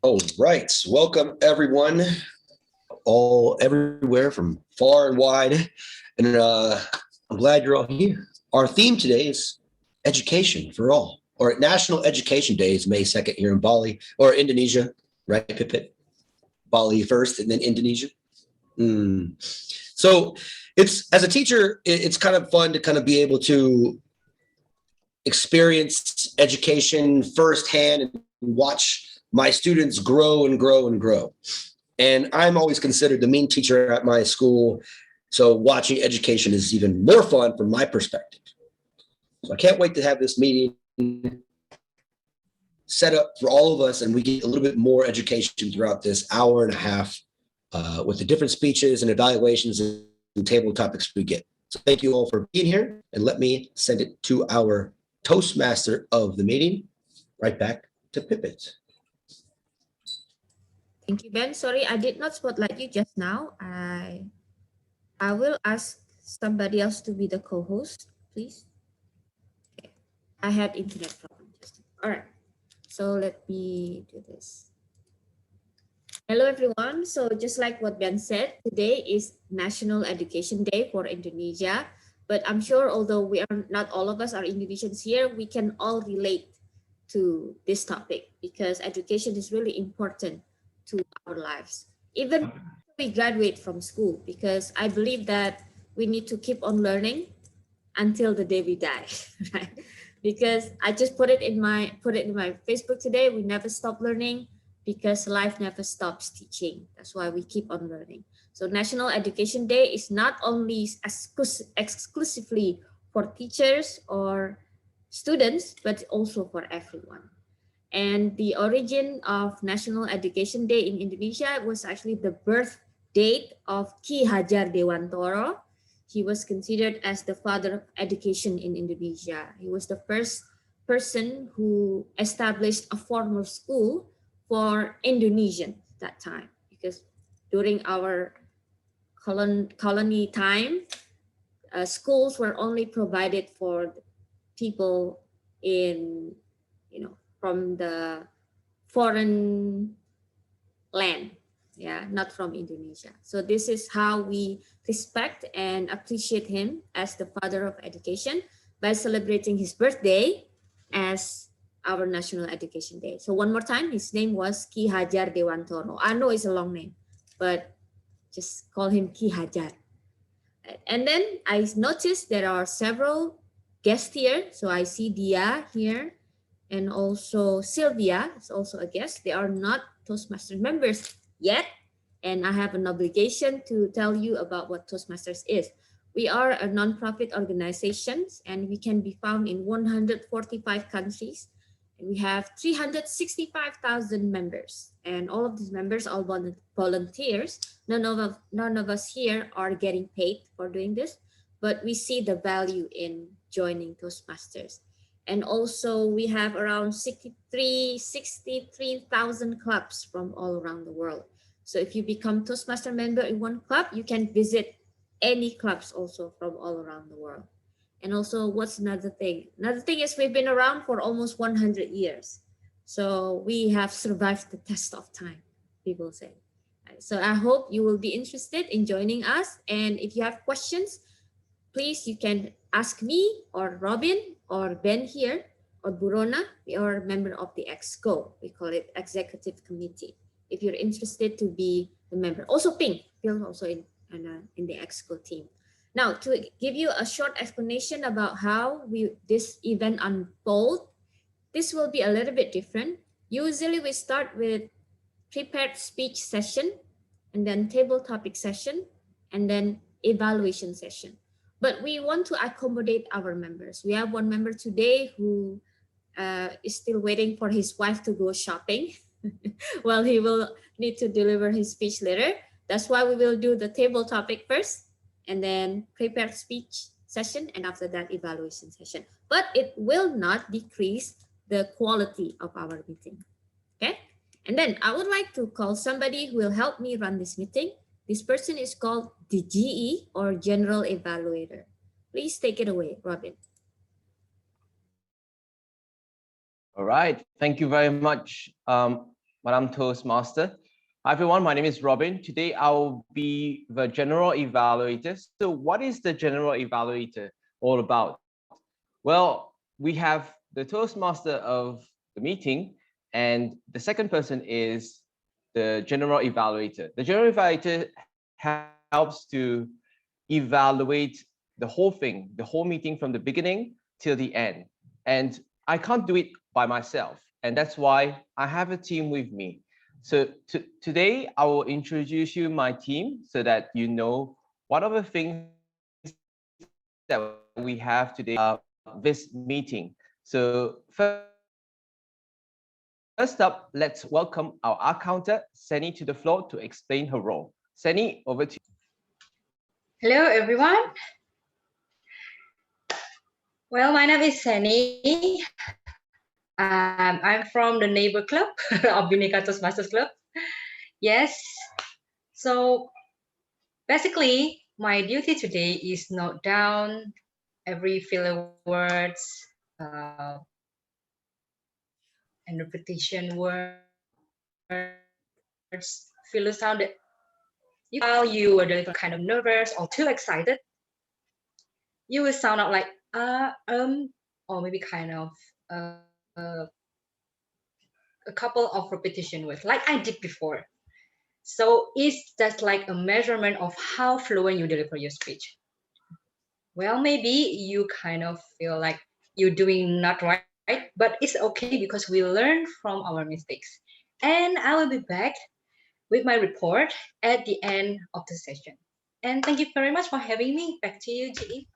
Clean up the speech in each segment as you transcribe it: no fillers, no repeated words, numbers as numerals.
All right, welcome everyone, all everywhere from far and wide, and I'm glad you're all here. Our theme today is education for all, or National Education Day is May 2nd here in Bali, or Indonesia, right, Pipit? Bali first and then Indonesia. So it's, as a teacher, it's kind of fun to kind of be able to experience education firsthand and watch my students grow and grow and grow. And I'm always considered the mean teacher at my school. So watching education is even more fun from my perspective. So I can't wait to have this meeting set up for all of us and we get a little bit more education throughout this hour and a half with the different speeches and evaluations and table topics we get. So thank you all for being here, and let me send it to our Toastmaster of the meeting, right back to Pipit. Thank you, Ben. Sorry, I did not spotlight you just now. I will ask somebody else to be the co-host, please. Okay. I had internet problem. All right. So let me do this. Hello, everyone. So just like what Ben said, today is National Education Day for Indonesia. But I'm sure, although we are not all of us are Indonesians here, we can all relate to this topic because education is really important to our lives. Even we graduate from school, because I believe that we need to keep on learning until the day we die, right? Because I just put it in my Facebook today. We never stop learning because life never stops teaching. That's why we keep on learning. So National Education Day is not only exclusively for teachers or students, but also for everyone. And the origin of National Education Day in Indonesia was actually the birth date of Ki Hajar Dewantoro. He was considered as the father of education in Indonesia. He was the first person who established a formal school for Indonesians that time, because during our colony time, schools were only provided for people in, from the foreign land, not from Indonesia. So this is how we respect and appreciate him as the father of education, by celebrating his birthday as our National Education Day. So one more time, his name was Ki Hajar Dewantoro. I know it's a long name, but just call him Ki Hajar. And then I noticed there are several guests here. So I see Dia here, and also Sylvia is also a guest. They are not Toastmasters members yet, and I have an obligation to tell you about what Toastmasters is. We are a nonprofit organization, and we can be found in 145 countries. And we have 365,000 members, and all of these members are volunteers. None of us here are getting paid for doing this, but we see the value in joining Toastmasters. And also we have around 63,000 clubs from all around the world. So if you become Toastmaster member in one club, you can visit any clubs also from all around the world. And also, what's another thing? Another thing is we've been around for almost 100 years. So we have survived the test of time, people say. So I hope you will be interested in joining us. And if you have questions, please, you can ask me or Robin or Ben here or Burona. We are a member of the EXCO. We call it Executive Committee. If you're interested to be a member. Also Pink, Phil also in the EXCO team. Now, to give you a short explanation about how this event unfold, this will be a little bit different. Usually we start with prepared speech session, and then table topic session, and then evaluation session. But we want to accommodate our members. We have one member today who is still waiting for his wife to go shopping while he will need to deliver his speech later. That's why we will do the table topic first, and then prepared speech session, and after that evaluation session. But it will not decrease the quality of our meeting, okay? And then I would like to call somebody who will help me run this meeting. This person is called the GE, or General Evaluator. Please take it away, Robin. All right, thank you very much. Madam Toastmaster. Hi everyone, my name is Robin. Today I'll be the General Evaluator. So what is the General Evaluator all about? Well, we have the Toastmaster of the meeting, and the second person is the General Evaluator. The General Evaluator helps to evaluate the whole thing, the whole meeting from the beginning till the end. And I can't do it by myself. And that's why I have a team with me. So today I will introduce you my team so that you know what are the things that we have today this meeting. So first up, let's welcome our accountant, Seni, to the floor to explain her role. Seni, over to you. Hello, everyone. Well, my name is Seni. I'm from the neighbor club of Bhinneka Masters Club. Yes. So basically, my duty today is note down every filler words and repetition words, filler sound that while you are delivering kind of nervous or too excited, you will sound out like or maybe kind of a couple of repetition words like I did before. So it's just like a measurement of how fluent you deliver your speech. Well, maybe you kind of feel like you're doing not right, but it's okay because we learn from our mistakes. And I will be back with my report at the end of the session. And thank you very much for having me. Back to you, GE.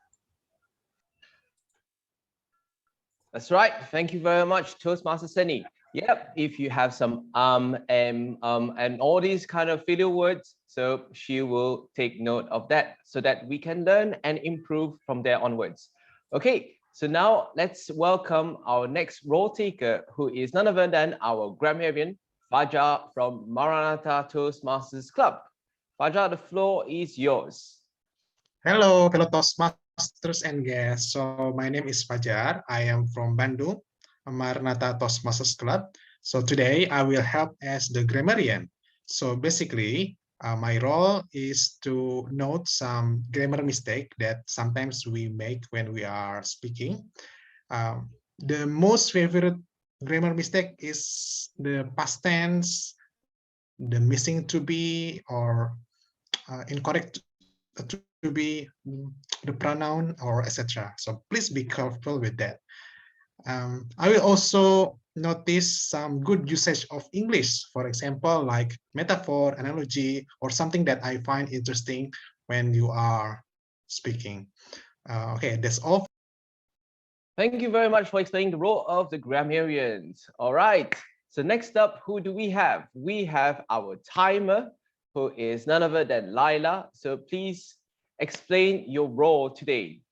That's right. Thank you very much, Toastmaster Seni. Yep, if you have some and all these kind of filler words, so she will take note of that so that we can learn and improve from there onwards. Okay, so now let's welcome our next role taker, who is none other than our grammarian, Fajar from Maranatha Toastmasters Club. Fajar, the floor is yours. Hello, fellow Toastmasters and guests. So my name is Fajar. I am from Bandung, Maranatha Toastmasters Club. So today I will help as the grammarian. So basically, my role is to note some grammar mistake that sometimes we make when we are speaking. The most favorite grammar mistake is the past tense, the missing to be, or incorrect to be the pronoun or etc. So please be careful with that. I will also notice some good usage of English, for example, like metaphor, analogy, or something that I find interesting when you are speaking. Okay, that's all. Thank you very much for explaining the role of the grammarians. All right, so next up, who do we have? We have our timer, who is none other than Laila. So please explain your role today.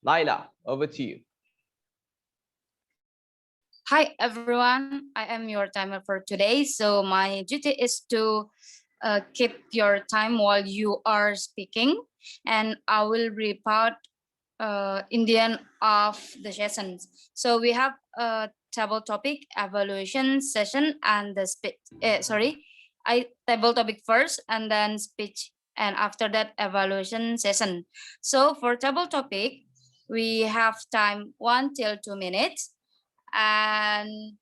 Laila, over to you. Hi everyone, I am your timer for today. So my duty is to keep your time while you are speaking, and I will report in the end of the sessions. So we have a table topic, evaluation session, and the speech. Table topic first, and then speech, and after that evaluation session. So for table topic, we have time 1 till 2 minutes. And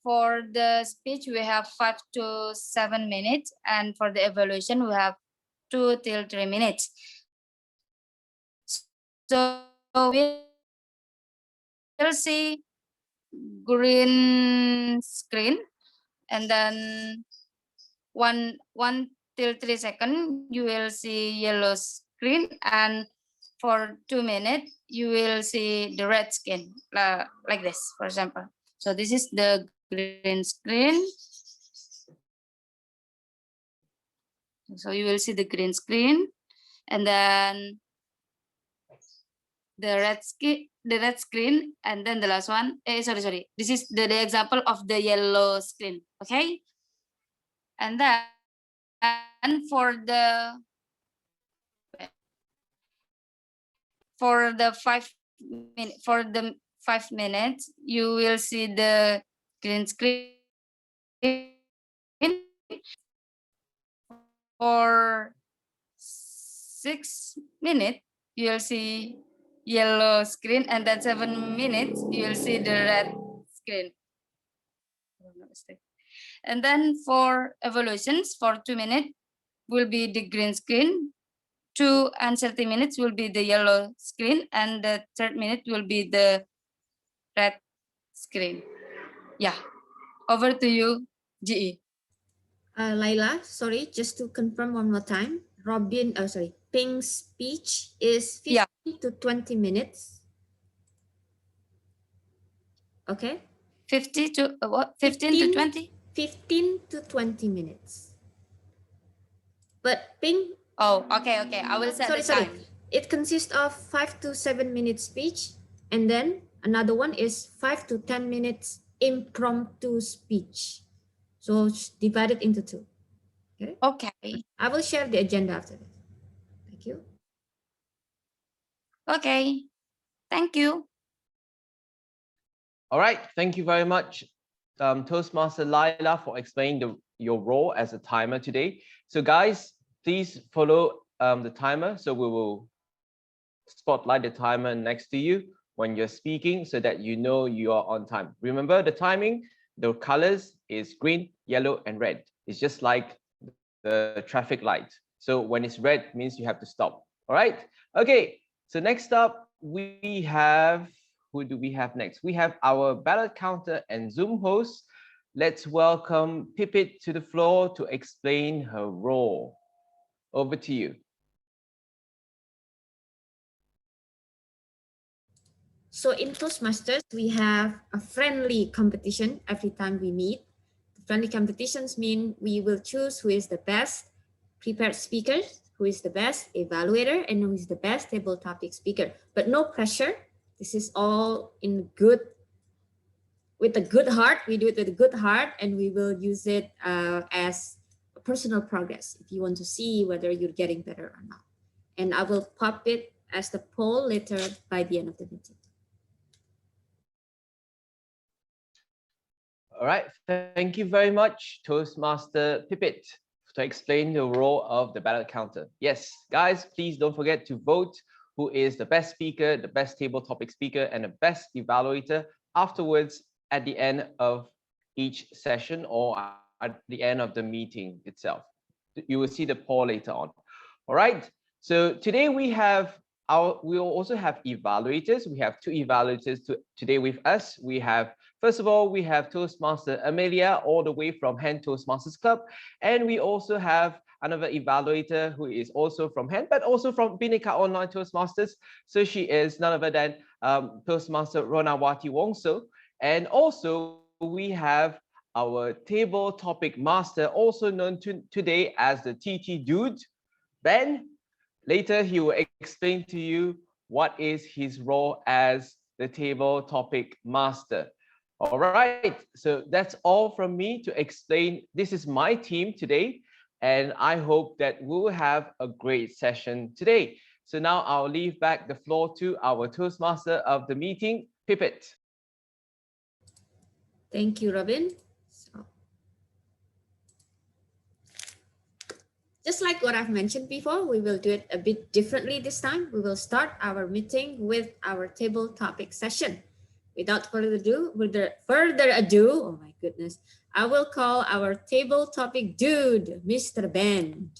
for the speech, we have 5 to 7 minutes. And for the evaluation, we have 2 till 3 minutes. So we'll see green screen, and then one till 3 seconds, you will see yellow screen. And for 2 minutes, you will see the red screen, like this, for example. So this is the green screen. So you will see the green screen, and then the red screen, and then the last one. Sorry. This is the example of the yellow screen. Okay. And then for the 5 minutes, you will see the green screen, for 6 minutes, you'll see yellow screen, and then 7 minutes, you'll see the red screen. And then for evaluations, for 2 minutes will be the green screen, 2 and 30 minutes will be the yellow screen, and the 3rd minute will be the red screen. Yeah, over to you, GE. Laila, sorry, just to confirm one more time. Ping's speech is 15 Yeah. to 20 minutes. Okay. 50 to what? 15 to 20? 15 to 20 minutes. But Ping, Oh, okay. I will set the time. it consists of 5 to 7 minutes speech, and then another one is 5 to 10 minutes impromptu speech. So it's divided into 2. Okay. I will share the agenda after this. Thank you. Okay. Thank you. All right, thank you very much, Toastmaster Laila, for explaining your role as a timer today. So guys, please follow the timer. So we will spotlight the timer next to you when you're speaking so that you know you are on time. Remember the timing, the colors is green, yellow, and red. It's just like the traffic light. So when it's red means you have to stop. All right. Okay. So next up we have, who do we have next? We have our ballot counter and Zoom host. Let's welcome Pipit to the floor to explain her role. Over to you. So in Toastmasters, we have a friendly competition every time we meet. Friendly competitions mean we will choose who is the best prepared speaker, who is the best evaluator, and who is the best table topic speaker. But no pressure. This is all with a good heart. We do it with a good heart, and we will use it as a personal progress if you want to see whether you're getting better or not. And I will pop it as the poll later by the end of the meeting. All right, thank you very much, Toastmaster Pipit, to explain the role of the ballot counter. Yes, guys, please don't forget to vote who is the best speaker, the best table topic speaker, and the best evaluator afterwards at the end of each session or at the end of the meeting itself. You will see the poll later on. All right, so today we will also have evaluators. We have 2 evaluators today with us. First of all, we have Toastmaster Amelia, all the way from Hand Toastmasters Club. And we also have another evaluator who is also from Hand, but also from Bhinneka Online Toastmasters. So she is none other than Toastmaster Ronawati Wongso. And also we have our table topic master, also known today as the TT Dude, Ben. Later, he will explain to you what is his role as the table topic master. All right, so that's all from me to explain. This is my team today, and I hope that we will have a great session today. So now I'll leave back the floor to our Toastmaster of the meeting, Pipit. Thank you, Robin. Just like what I've mentioned before, we will do it a bit differently this time. We will start our meeting with our table topic session. Without further ado, oh my goodness, I will call our table topic dude, Mr. Ben.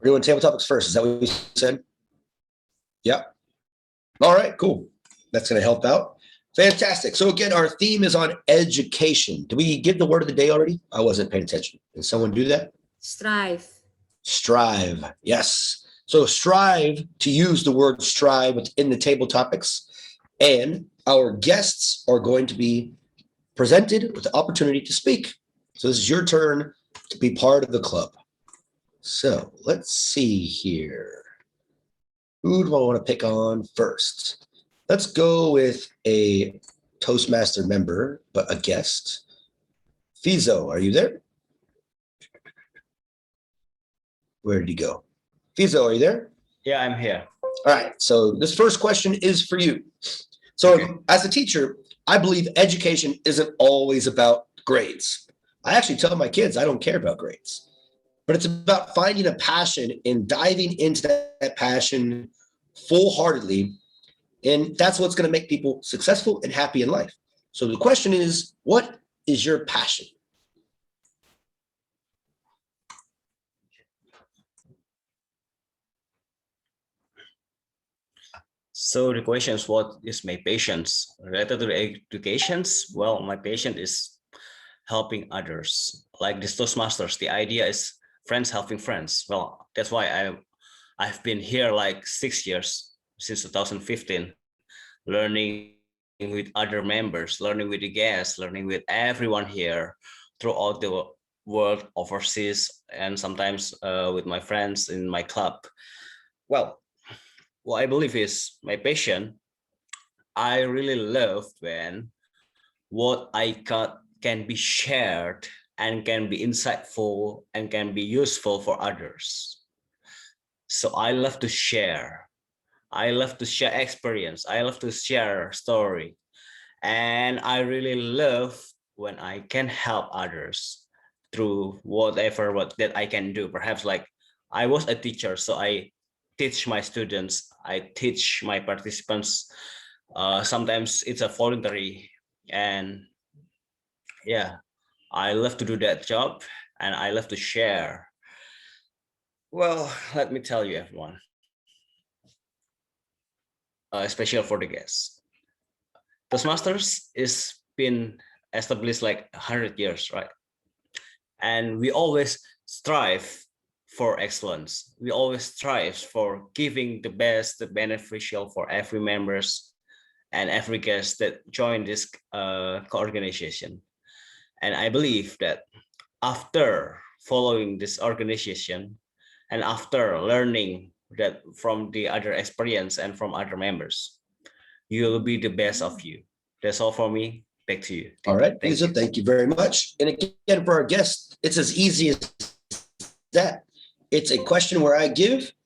We're doing table topics first. Is that what you said? Yeah. All right, cool. That's going to help out. Fantastic. So again, our theme is on education. Did we give the word of the day already? I wasn't paying attention. Did someone do that? Strive. Strive. Yes. So strive to use the word strive within the table topics. And our guests are going to be presented with the opportunity to speak. So this is your turn to be part of the club. So let's see here. Who do I want to pick on first? Let's go with a Toastmaster member, but a guest. Fizo, are you there? Where did he go? Fizo, are you there? Yeah, I'm here. All right, so this first question is for you. So as a teacher, I believe education isn't always about grades. I actually tell my kids I don't care about grades, but it's about finding a passion and diving into that passion full-heartedly. And that's what's going to make people successful and happy in life. So the question is, what is your passion? So the question is, what is my patience related to the educations? Well, my passion is helping others. Like this Toastmasters, the idea is friends helping friends. Well, that's why I've been here like 6 years, since 2015, learning with other members, learning with the guests, learning with everyone here throughout the world, overseas, and sometimes with my friends in my club. Well, what I believe is my passion. I really love when what I got can be shared and can be insightful and can be useful for others. So I love to share. I love to share experience. I love to share story. And I really love when I can help others through whatever what that I can do. Perhaps like I was a teacher, so I teach my students, I teach my participants. Sometimes it's a voluntary, and yeah, I love to do that job and I love to share. Well, let me tell you, everyone, especially for the guests. Toastmasters is been established like 100 years, right? And we always strive for excellence. We always strive for giving the best, the beneficial for every members and every guest that join this co-organization. And I believe that after following this organization and after learning that from the other experience and from other members, you will be the best of you. That's all for me. Back to you. All right, Thank Lisa, you. thank you very much. And again, for our guests, it's as easy as that. It's a question where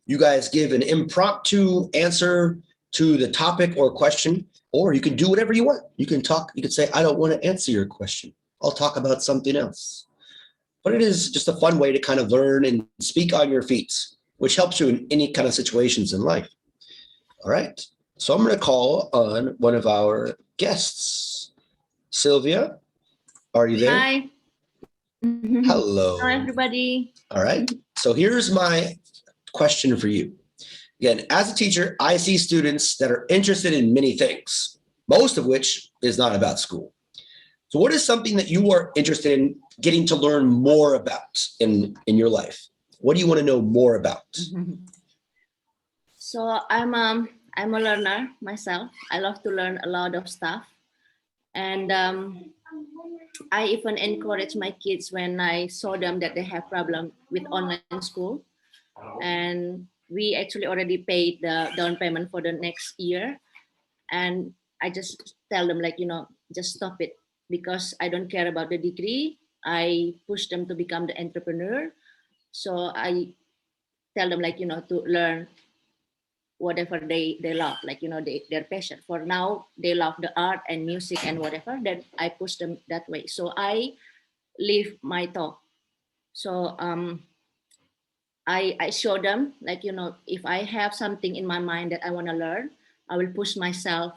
you guys give an impromptu answer to the topic or question, or you can do whatever you want. You can talk, you can say, I don't want to answer your question. I'll talk about something else. But it is just a fun way to kind of learn and speak on your feet, which helps you in any kind of situations in life. All right. So I'm going to call on one of our guests. Sylvia, are you there? Hi. Hello. Hello, everybody. All right. So here's my question for you. Again, as a teacher, I see students that are interested in many things, most of which is not about school. So what is something that you are interested in getting to learn more about in your life? What do you want to know more about? So I'm a learner myself. I love to learn a lot of stuff. And I even encourage my kids when I saw them that they have problem with online school. And we actually already paid the down payment for the next year. And I just tell them like, just stop it, because I don't care about the degree. I push them to become the entrepreneur. So I tell them like, to learn whatever they love, like, their passion. For now, they love the art and music and whatever, then I push them that way. So I live my talk. So I show them like, if I have something in my mind that I want to learn, I will push myself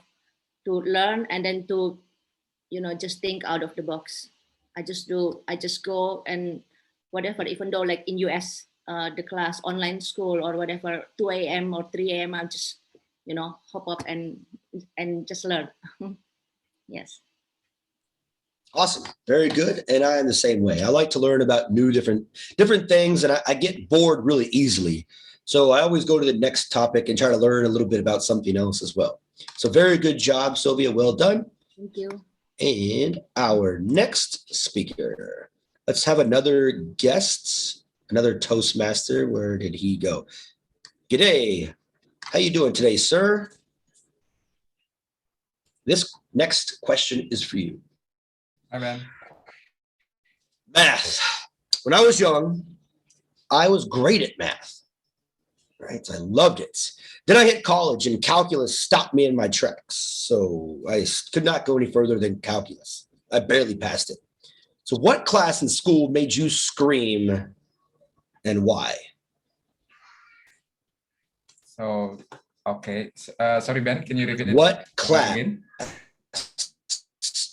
to learn and then to, just think out of the box. I just go and whatever, even though like in US, the class online school or whatever, 2 a.m. or 3 a.m. I just, hop up and just learn. Yes. Awesome. Very good. And I am the same way. I like to learn about new different things, and I get bored really easily. So I always go to the next topic and try to learn a little bit about something else as well. So very good job, Sylvia. Well done. Thank you. And our next speaker. Let's have another guest, another Toastmaster. Where did he go? G'day. How you doing today, sir? This next question is for you. Hi, man. Math. When I was young, I was great at math. Right? I loved it. Then I hit college and calculus stopped me in my tracks. So I could not go any further than calculus. I barely passed it. So what class in school made you scream and why? So, okay. Sorry, Ben, can you repeat it What class again?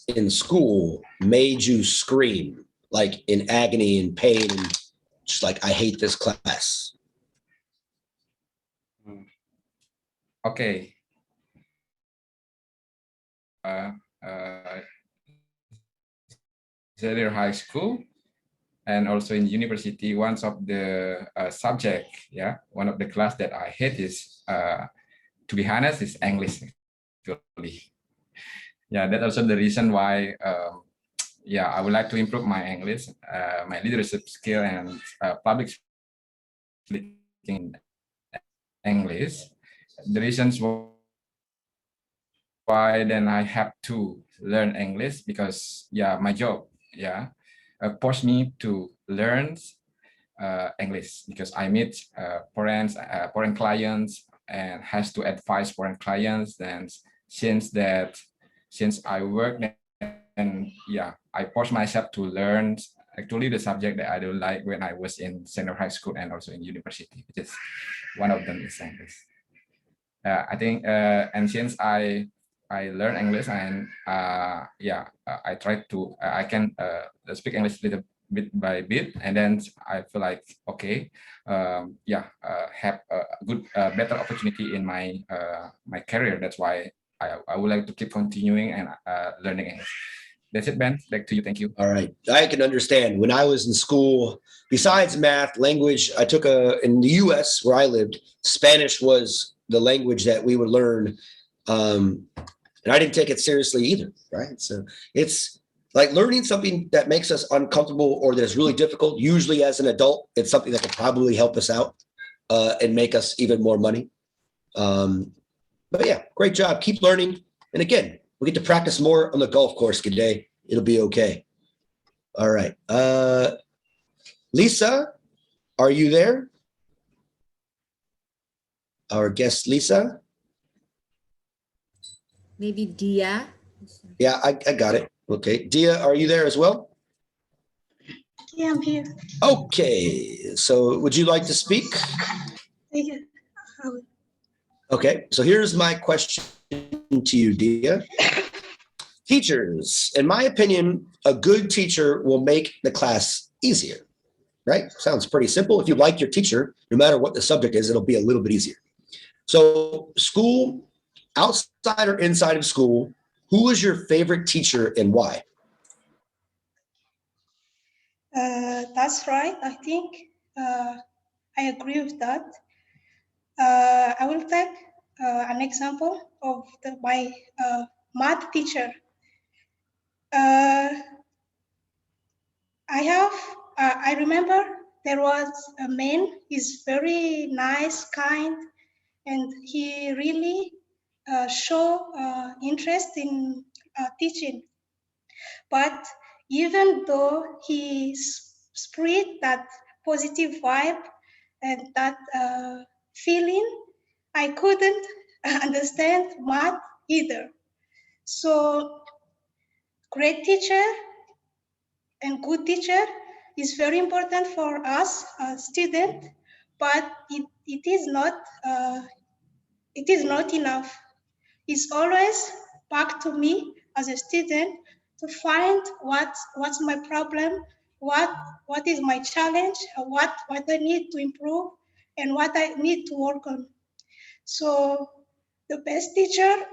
in school made you scream like in agony and pain and just like, I hate this class? Okay. Uh, Xavier High School and also in university, one of the subject, one of the class that I hate is, to be honest, is English. Actually. Yeah, that's also the reason why. I would like to improve my English, my leadership skill, and public speaking English. The reasons why then I have to learn English because my job forced me to learn English because I meet foreign clients and has to advise foreign clients. Then since I work and I force myself to learn actually the subject that I don't like when I was in senior high school and also in university, which is one of them is English. I think and since I learn English and I try to I can speak English little bit by bit, and then I feel like okay, have a good better opportunity in my my career. That's why I would like to keep continuing and learning English. That's it, Ben. Back to you. Thank you. All right. I can understand. When I was in school, besides math, language, I took in the US where I lived, Spanish was the language that we would learn. And I didn't take it seriously either. Right. So it's like learning something that makes us uncomfortable or that is really difficult. Usually as an adult, it's something that could probably help us out and make us even more money. But yeah, great job. Keep learning. And again, we get to practice more on the golf course today. It'll be okay. All right. Lisa, are you there? Our guest, Lisa? Maybe Dia. Yeah, I got it. Okay. Dia, are you there as well? Yeah, I'm here. Okay. So would you like to speak? Thank you. Okay. So here's my question to you, Dia. Teachers, in my opinion, a good teacher will make the class easier, right? Sounds pretty simple. If you like your teacher, no matter what the subject is, it'll be a little bit easier. So school, outside or inside of school, who is your favorite teacher and why? That's right. I think I agree with that. I will take an example of my math teacher. I remember there was a man, he's very nice, kind, and he really show interest in teaching. But even though he spread that positive vibe and that feeling, I couldn't understand math either. So great teacher and good teacher is very important for us students, but it is not enough. It's always back to me as a student to find what's my problem, what is my challenge, what I need to improve, and what I need to work on. So the best teacher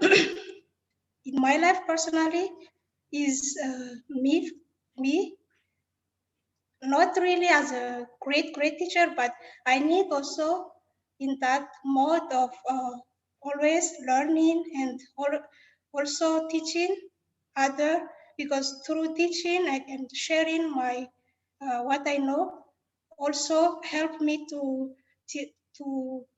in my life personally is me, not really as a great teacher, but I need also in that mode of always learning and also teaching other, because through teaching and sharing my what I know also help me to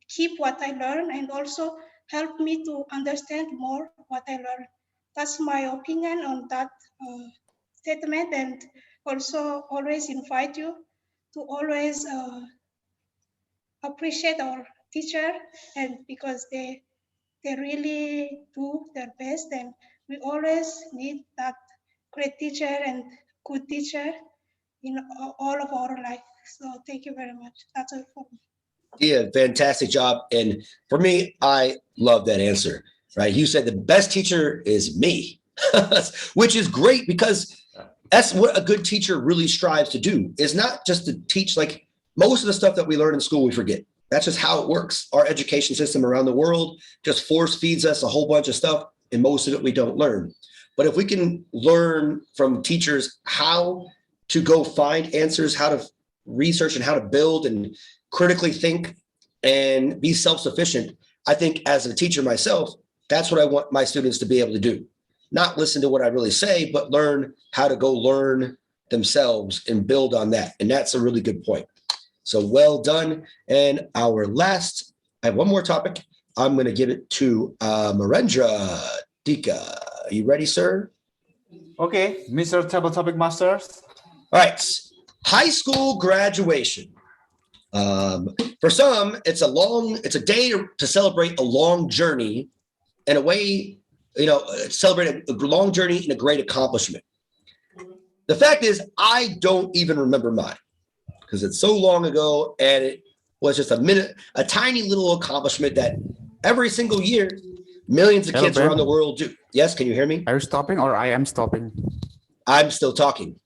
keep what I learn and also help me to understand more what I learn. That's my opinion on that statement, and also always invite you to always appreciate our teacher, and because they really do their best, and we always need that great teacher and good teacher in all of our life. So thank you very much. That's all for me. Yeah, fantastic job. And for me, I love that answer, right? You said the best teacher is me, which is great because that's what a good teacher really strives to do, is not just to teach. Like most of the stuff that we learn in school, we forget. That's just how it works. Our education system around the world just force feeds us a whole bunch of stuff, and most of it we don't learn. But if we can learn from teachers how to go find answers, how to research and how to build and critically think and be self-sufficient, I think as a teacher myself, that's what I want my students to be able to do. Not listen to what I really say, but learn how to go learn themselves and build on that. And that's a really good point. So well done. And our last, I have one more topic. I'm going to give it to Marendra Dika. Are you ready, sir? Okay, Mr. Table Topic Masters. All right. High school graduation. For some, it's a day to celebrate a long journey and a way, celebrate a long journey and a great accomplishment. The fact is, I don't even remember mine because it's so long ago and it was just a tiny little accomplishment that every single year, millions of kids around the world do. Yes, can you hear me? Are you stopping or I am stopping? I'm still talking.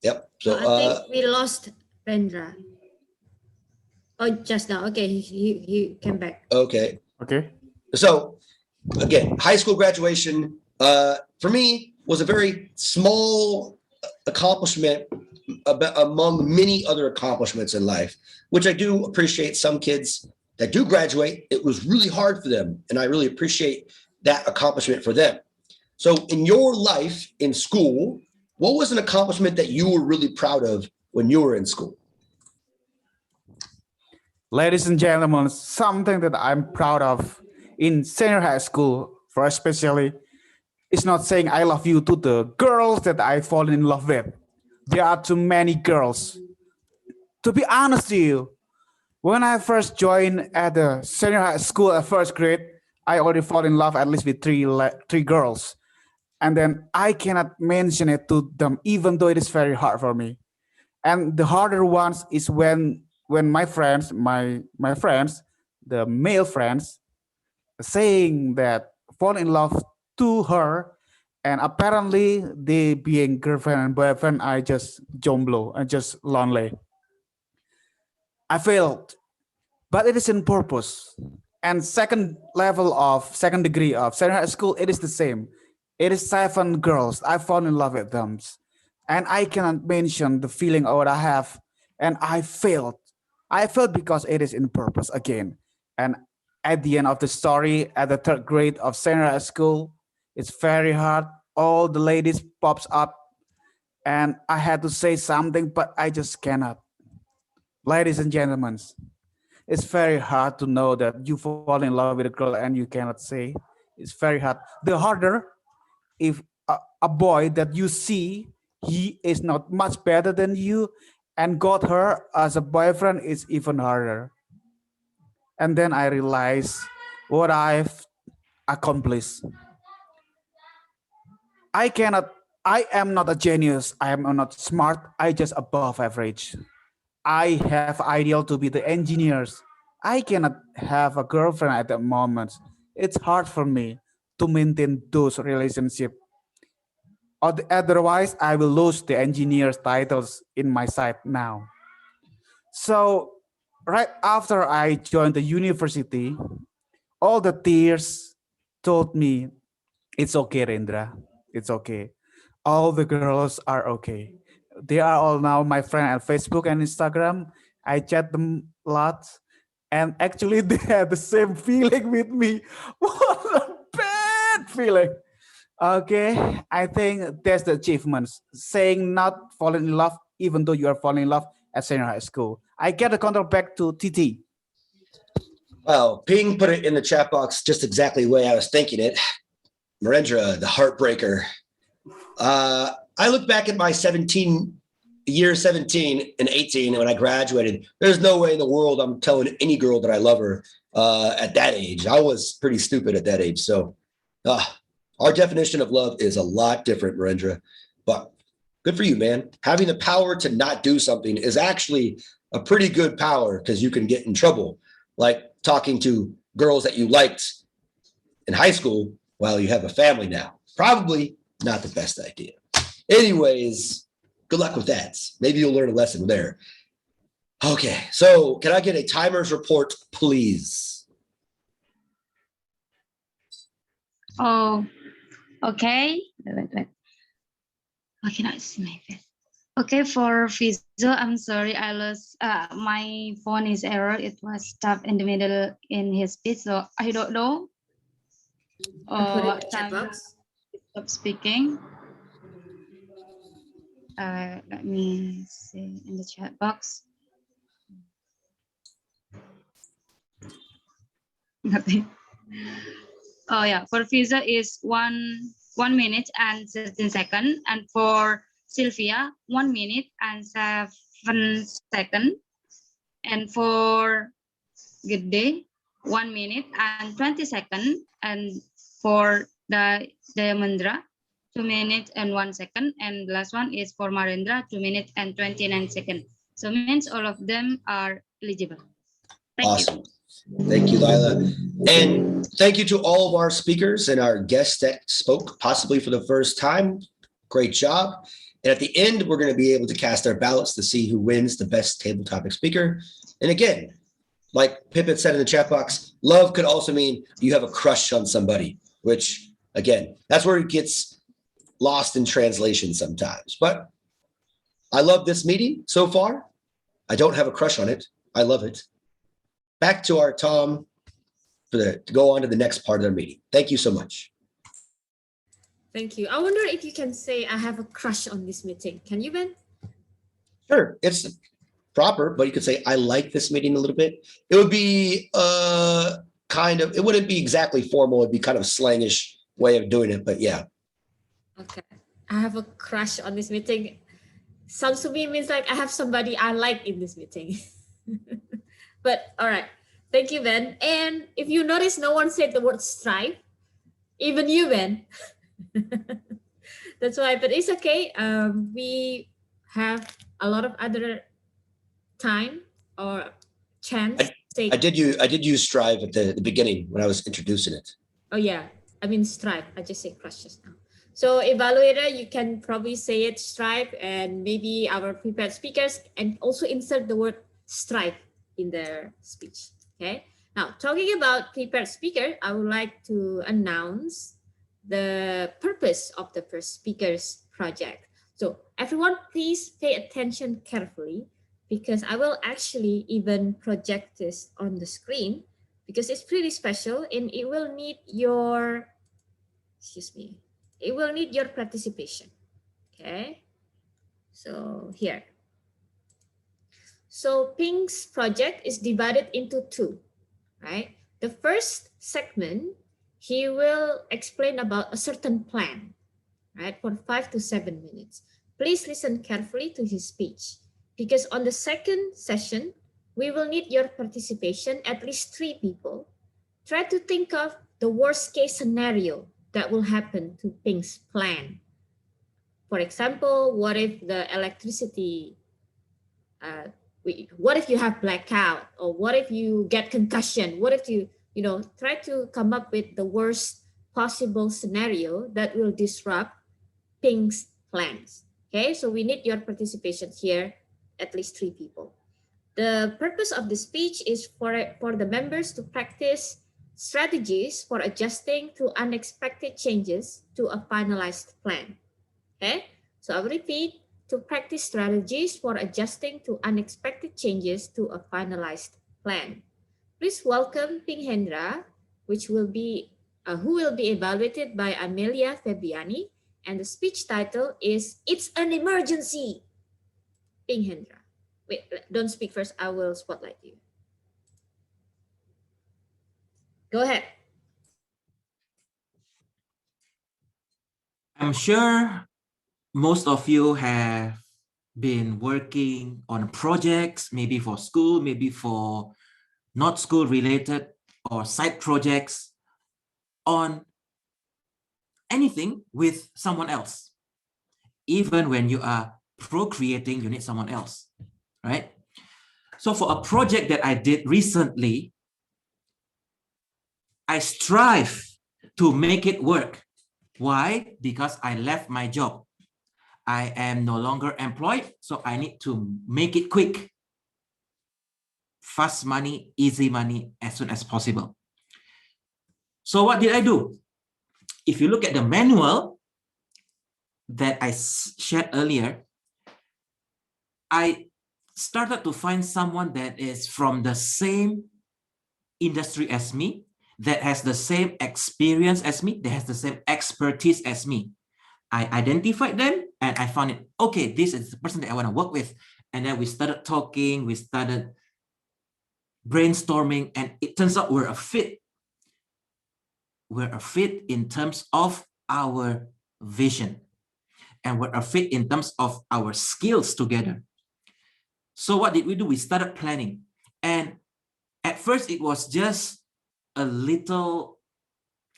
Yep. So I think we lost Rendra. Oh, just now. Okay, he came back. Okay. Okay. So again, high school graduation for me was a very small accomplishment among many other accomplishments in life, which I do appreciate. Some kids that do graduate, it was really hard for them, and I really appreciate that accomplishment for them. So in your life in school, what was an accomplishment that you were really proud of when you were in school? Ladies and gentlemen, something that I'm proud of in senior high school, for especially, is not saying I love you to the girls that I fall in love with. There are too many girls. To be honest to you, when I first joined at the senior high school at first grade, I already fall in love at least with three girls. And then I cannot mention it to them, even though it is very hard for me. And the harder ones is when my friends, my friends, the male friends, saying that fall in love to her, and apparently they being girlfriend and boyfriend, I just jomblo, I just lonely. I failed, but it is in purpose. And second degree of senior high school, it is the same. It is 7 girls. I fall in love with them. And I cannot mention the feeling what I have. And I failed. I failed because it is in purpose again. And at the end of the story, at the 3rd grade of senior high school, it's very hard. All the ladies pops up. And I had to say something, but I just cannot. Ladies and gentlemen, it's very hard to know that you fall in love with a girl and you cannot say. It's very hard. The harder if a boy that you see, he is not much better than you and got her as a boyfriend is even harder. And then I realized what I've accomplished. I am not a genius. I am not smart. I just above average. I have ideal to be the engineers. I cannot have a girlfriend at the moment. It's hard for me to maintain those relationships. Otherwise, I will lose the engineer's titles in my site now. So, right after I joined the university, all the tears told me, it's okay, Rendra. It's okay. All the girls are okay. They are all now my friend on Facebook and Instagram. I chat them a lot. And actually, they had the same feeling with me. What a bad feeling. Okay, I think that's the achievements. Saying not falling in love, even though you are falling in love at senior high school. I get the contact back to TT. Well, Ping put it in the chat box just exactly the way I was thinking it. Marendra, the heartbreaker. I look back at my 17 and 18 when I graduated. There's no way in the world I'm telling any girl that I love her at that age. I was pretty stupid at that age. So our definition of love is a lot different, Marendra. But good for you, man. Having the power to not do something is actually a pretty good power because you can get in trouble, like talking to girls that you liked in high school while you have a family now. Probably not the best idea. Anyways, good luck with that. Maybe you'll learn a lesson there. Okay, so can I get a timer's report, please? Oh, okay. Wait. I cannot see my face. Okay, for Fizo, I'm sorry, I lost, my phone is error. It was stuck in the middle in his speech, so I don't know. Put it in What the chat time box. stop speaking. Let me see in the chat box. Nothing. Oh yeah, for Fiza is 1 minute and 13 seconds, and for Sylvia 1 minute and 7 seconds, and for Gede 1 minute and 20 seconds, and for the Diamondra 2 minutes and 1 second, and the last one is for Marendra 2 minutes and 29 seconds. So means all of them are eligible. Thank Awesome. you. Thank you, Lila. And thank you to all of our speakers and our guests that spoke, possibly for the first time. Great job. And at the end, we're going to be able to cast our ballots to see who wins the best table topic speaker. And again, like Pippin said in the chat box, love could also mean you have a crush on somebody, which, again, that's where it gets lost in translation sometimes. But I love this meeting so far. I don't have a crush on it. I love it. Back to our Tom to go on to the next part of the meeting. Thank you so much. Thank you. I wonder if you can say I have a crush on this meeting. Can you, Ben? Sure, it's proper, but you could say I like this meeting a little bit. It would be kind of, it wouldn't be exactly formal. It'd be kind of a slangish way of doing it, but yeah. Okay. I have a crush on this meeting. Sounds to me means like I have somebody I like in this meeting. But all right. Thank you, Ben. And if you notice, no one said the word strive. Even you, Ben. That's why, but it's okay. We have a lot of other time or chance. I did use strive at the beginning when I was introducing it. Oh yeah, I mean strive. I just said crush just now. So evaluator, you can probably say it strive, and maybe our prepared speakers, and also insert the word strive in their speech. Okay. Now talking about prepared speaker, I would like to announce the purpose of the first speaker's project. So everyone, please pay attention carefully, because I will actually even project this on the screen because it's pretty special and it will need your, it will need your participation. Okay. So here. So Pink's project is divided into two, right? The first segment, he will explain about a certain plan, right, for 5 to 7 minutes. Please listen carefully to his speech, because on the second session, we will need your participation, at least 3 people. Try to think of the worst case scenario that will happen to Pink's plan. For example, what if the electricity, what if you have blackout, or what if you get concussion? What if you try to come up with the worst possible scenario that will disrupt Pink's plans. Okay, so we need your participation here, at least 3 people. The purpose of the speech is for the members to practice strategies for adjusting to unexpected changes to a finalized plan. Okay, so I'll repeat, to practice strategies for adjusting to unexpected changes to a finalized plan. Please welcome Bhinneka, who will be evaluated by Amelia Fabiani, and the speech title is "It's an Emergency." Bhinneka. Wait, don't speak first. I will spotlight you. Go ahead. I'm sure most of you have been working on projects, maybe for school, maybe for not school related or side projects on anything with someone else. Even when you are procreating, you need someone else, right? So for a project that I did recently, I strive to make it work. Why? Because I left my job. I am no longer employed, so I need to make it quick. Fast money, easy money, as soon as possible. So what did I do? If you look at the manual that I shared earlier, I started to find someone that is from the same industry as me, that has the same experience as me, that has the same expertise as me. I identified them and I found it, okay, this is the person that I want to work with. And then we started talking, we started brainstorming, and it turns out we're a fit. We're a fit in terms of our vision, and we're a fit in terms of our skills together. So what did we do? We started planning. And at first it was just a little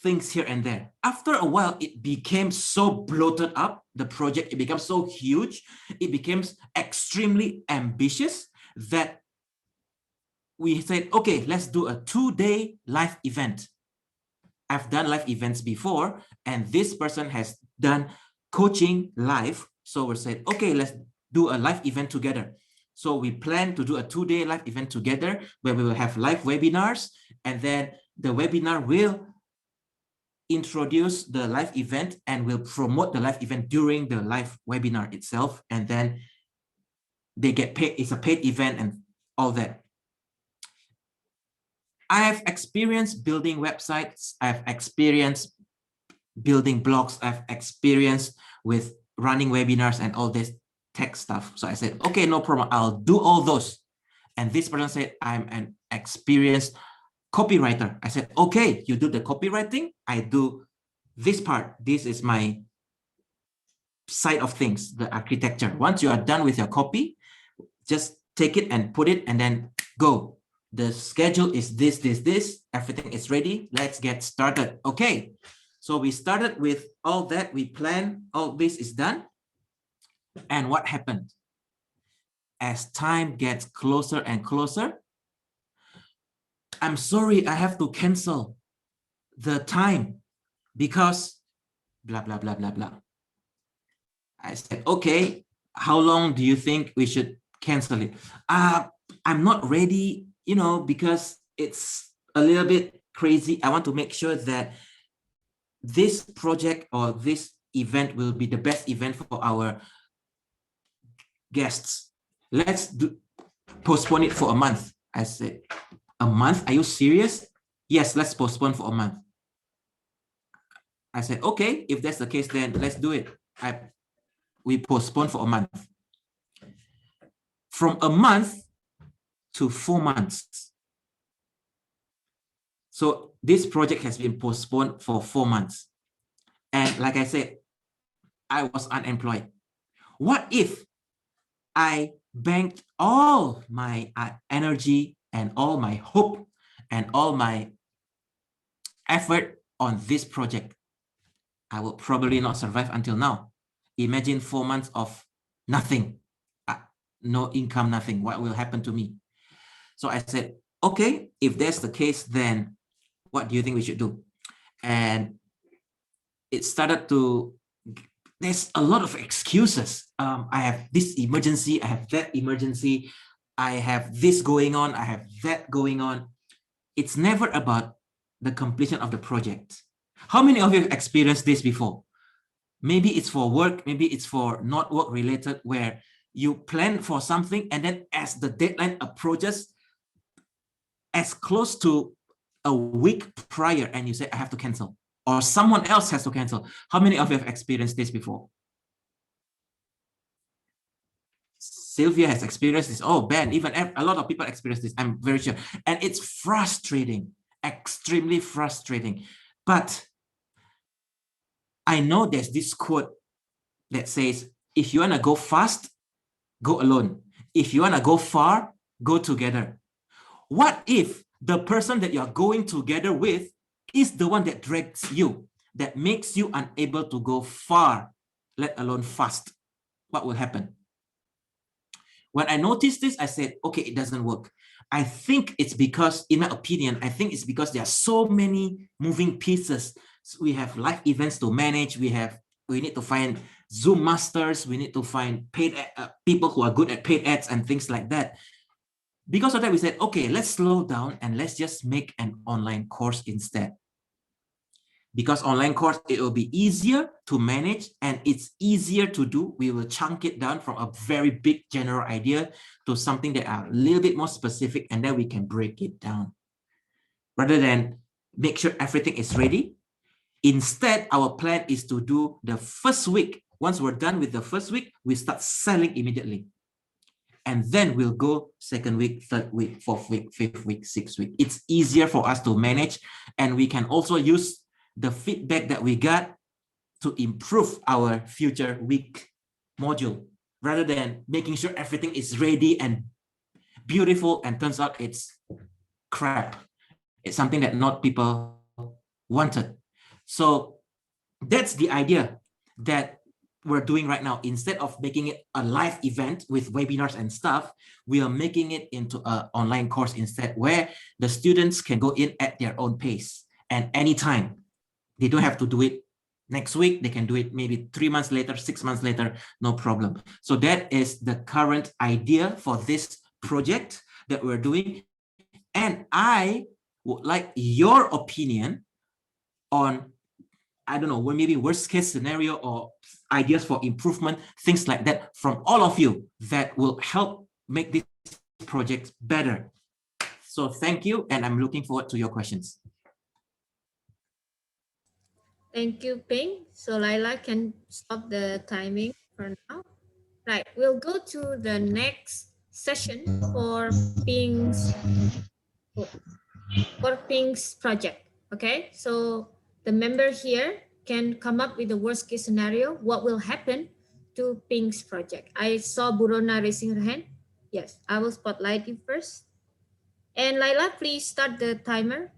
things here and there. After a while, it became so bloated up, the project, it became so huge, it became extremely ambitious that we said, okay, let's do a 2-day live event. I've done live events before, and this person has done coaching live. So we said, okay, let's do a live event together. So we plan to do a 2-day live event together where we will have live webinars, and then the webinar will introduce the live event and will promote the live event during the live webinar itself. And then they get paid. It's a paid event and all that. I have experience building websites. I've experienced building blogs. I've experienced with running webinars and all this tech stuff. So I said, okay, no problem. I'll do all those. And this person said, I'm an experienced copywriter. I said, okay, you do the copywriting. I do this part. This is my side of things, the architecture. Once you are done with your copy, just take it and put it and then go. The schedule is this. Everything is ready. Let's get started. Okay. So we started with all that. We planned, all this is done. And what happened? As time gets closer and closer, I'm sorry, I have to cancel the time because blah, blah, blah, blah, blah. I said, okay, how long do you think we should cancel it? I'm not ready, because it's a little bit crazy. I want to make sure that this project or this event will be the best event for our guests. Let's postpone it for a month. I said, a month? Are you serious? Yes, let's postpone for a month. I said, okay, if that's the case, then let's do it. We postponed for a month. From a month to 4 months. So this project has been postponed for 4 months. And like I said, I was unemployed. What if I banked all my energy and all my hope and all my effort on this project? I will probably not survive until now. Imagine 4 months of nothing, no income, nothing. What will happen to me? So I said, okay, if that's the case, then what do you think we should do? And it started to, there's a lot of excuses. I have this emergency, I have that emergency, I have this going on, I have that going on. It's never about the completion of the project. How many of you have experienced this before? Maybe it's for work, maybe it's for not work related, where you plan for something and then as the deadline approaches, as close to a week prior, and you say, I have to cancel, or someone else has to cancel. How many of you have experienced this before? Sylvia has experienced this. Oh, Ben, even a lot of people experience this, I'm very sure. And it's frustrating, extremely frustrating. But I know there's this quote that says, if you want to go fast, go alone. If you want to go far, go together. What if the person that you're going together with is the one that drags you, that makes you unable to go far, let alone fast? what will happen? When I noticed this, I said, okay, it doesn't work. I think it's because, in my opinion, I think it's because there are so many moving pieces. So we have live events to manage. We need to find Zoom masters. We need to find paid people who are good at paid ads and things like that. Because of that, we said, okay, let's slow down and let's just make an online course instead. Because online course, it will be easier to manage and it's easier to do. We will chunk it down from a very big general idea to something that are a little bit more specific, and then we can break it down. Rather than make sure everything is ready. Instead, our plan is to do the first week. Once we're done with the first week, we start selling immediately. And then we'll go second week, third week, fourth week, fifth week, sixth week. It's easier for us to manage, and we can also use the feedback that we got to improve our future week module, rather than making sure everything is ready and beautiful and turns out it's crap. It's something that not people wanted. So that's the idea that we're doing right now. Instead of making it a live event with webinars and stuff, we are making it into an online course instead, where the students can go in at their own pace and anytime. They don't have to do it next week. They can do it maybe 3 months later, 6 months later, no problem. So that is the current idea for this project that we're doing. And I would like your opinion on, I don't know, maybe worst case scenario or ideas for improvement, things like that from all of you that will help make this project better. So thank you, and I'm looking forward to your questions. Thank you, Ping. So Laila can stop the timing for now. Right, we'll go to the next session for Ping's project. Okay, so the member here can come up with the worst case scenario. What will happen to Ping's project? I saw Burona raising her hand. Yes, I will spotlight you first. And Laila, please start the timer.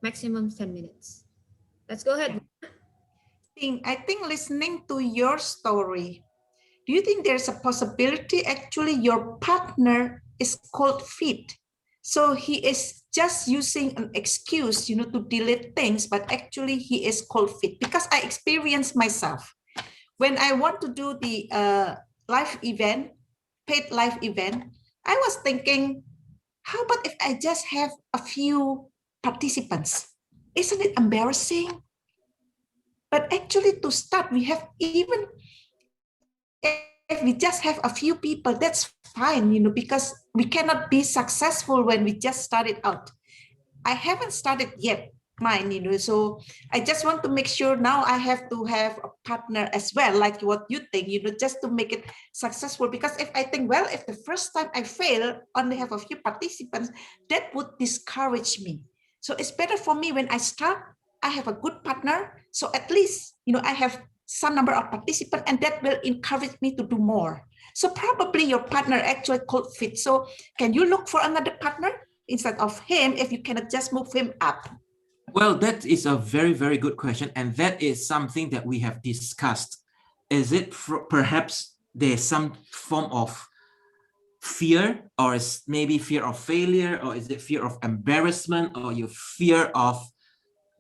Maximum 10 minutes. Let's go ahead. I think listening to your story, do you think there's a possibility actually your partner is cold feet? So he is just using an excuse, to delete things, but actually he is cold feet. Because I experienced myself. When I want to do the live event, paid live event, I was thinking, how about if I just have a few participants? Isn't it embarrassing? But actually to start, we have, even if we just have a few people, that's fine, because we cannot be successful when we just started out. I haven't started yet mine, so I just want to make sure now I have to have a partner as well, like what you think, just to make it successful. Because if I think, well, if the first time I fail, only have a few participants, that would discourage me. So it's better for me when I start, I have a good partner. So at least, I have some number of participants, and that will encourage me to do more. So probably your partner actually could fit. So can you look for another partner instead of him if you cannot just move him up? Well, that is a very, very good question. And that is something that we have discussed. Is it perhaps there's some form of fear, or is maybe fear of failure, or is it fear of embarrassment, or your fear of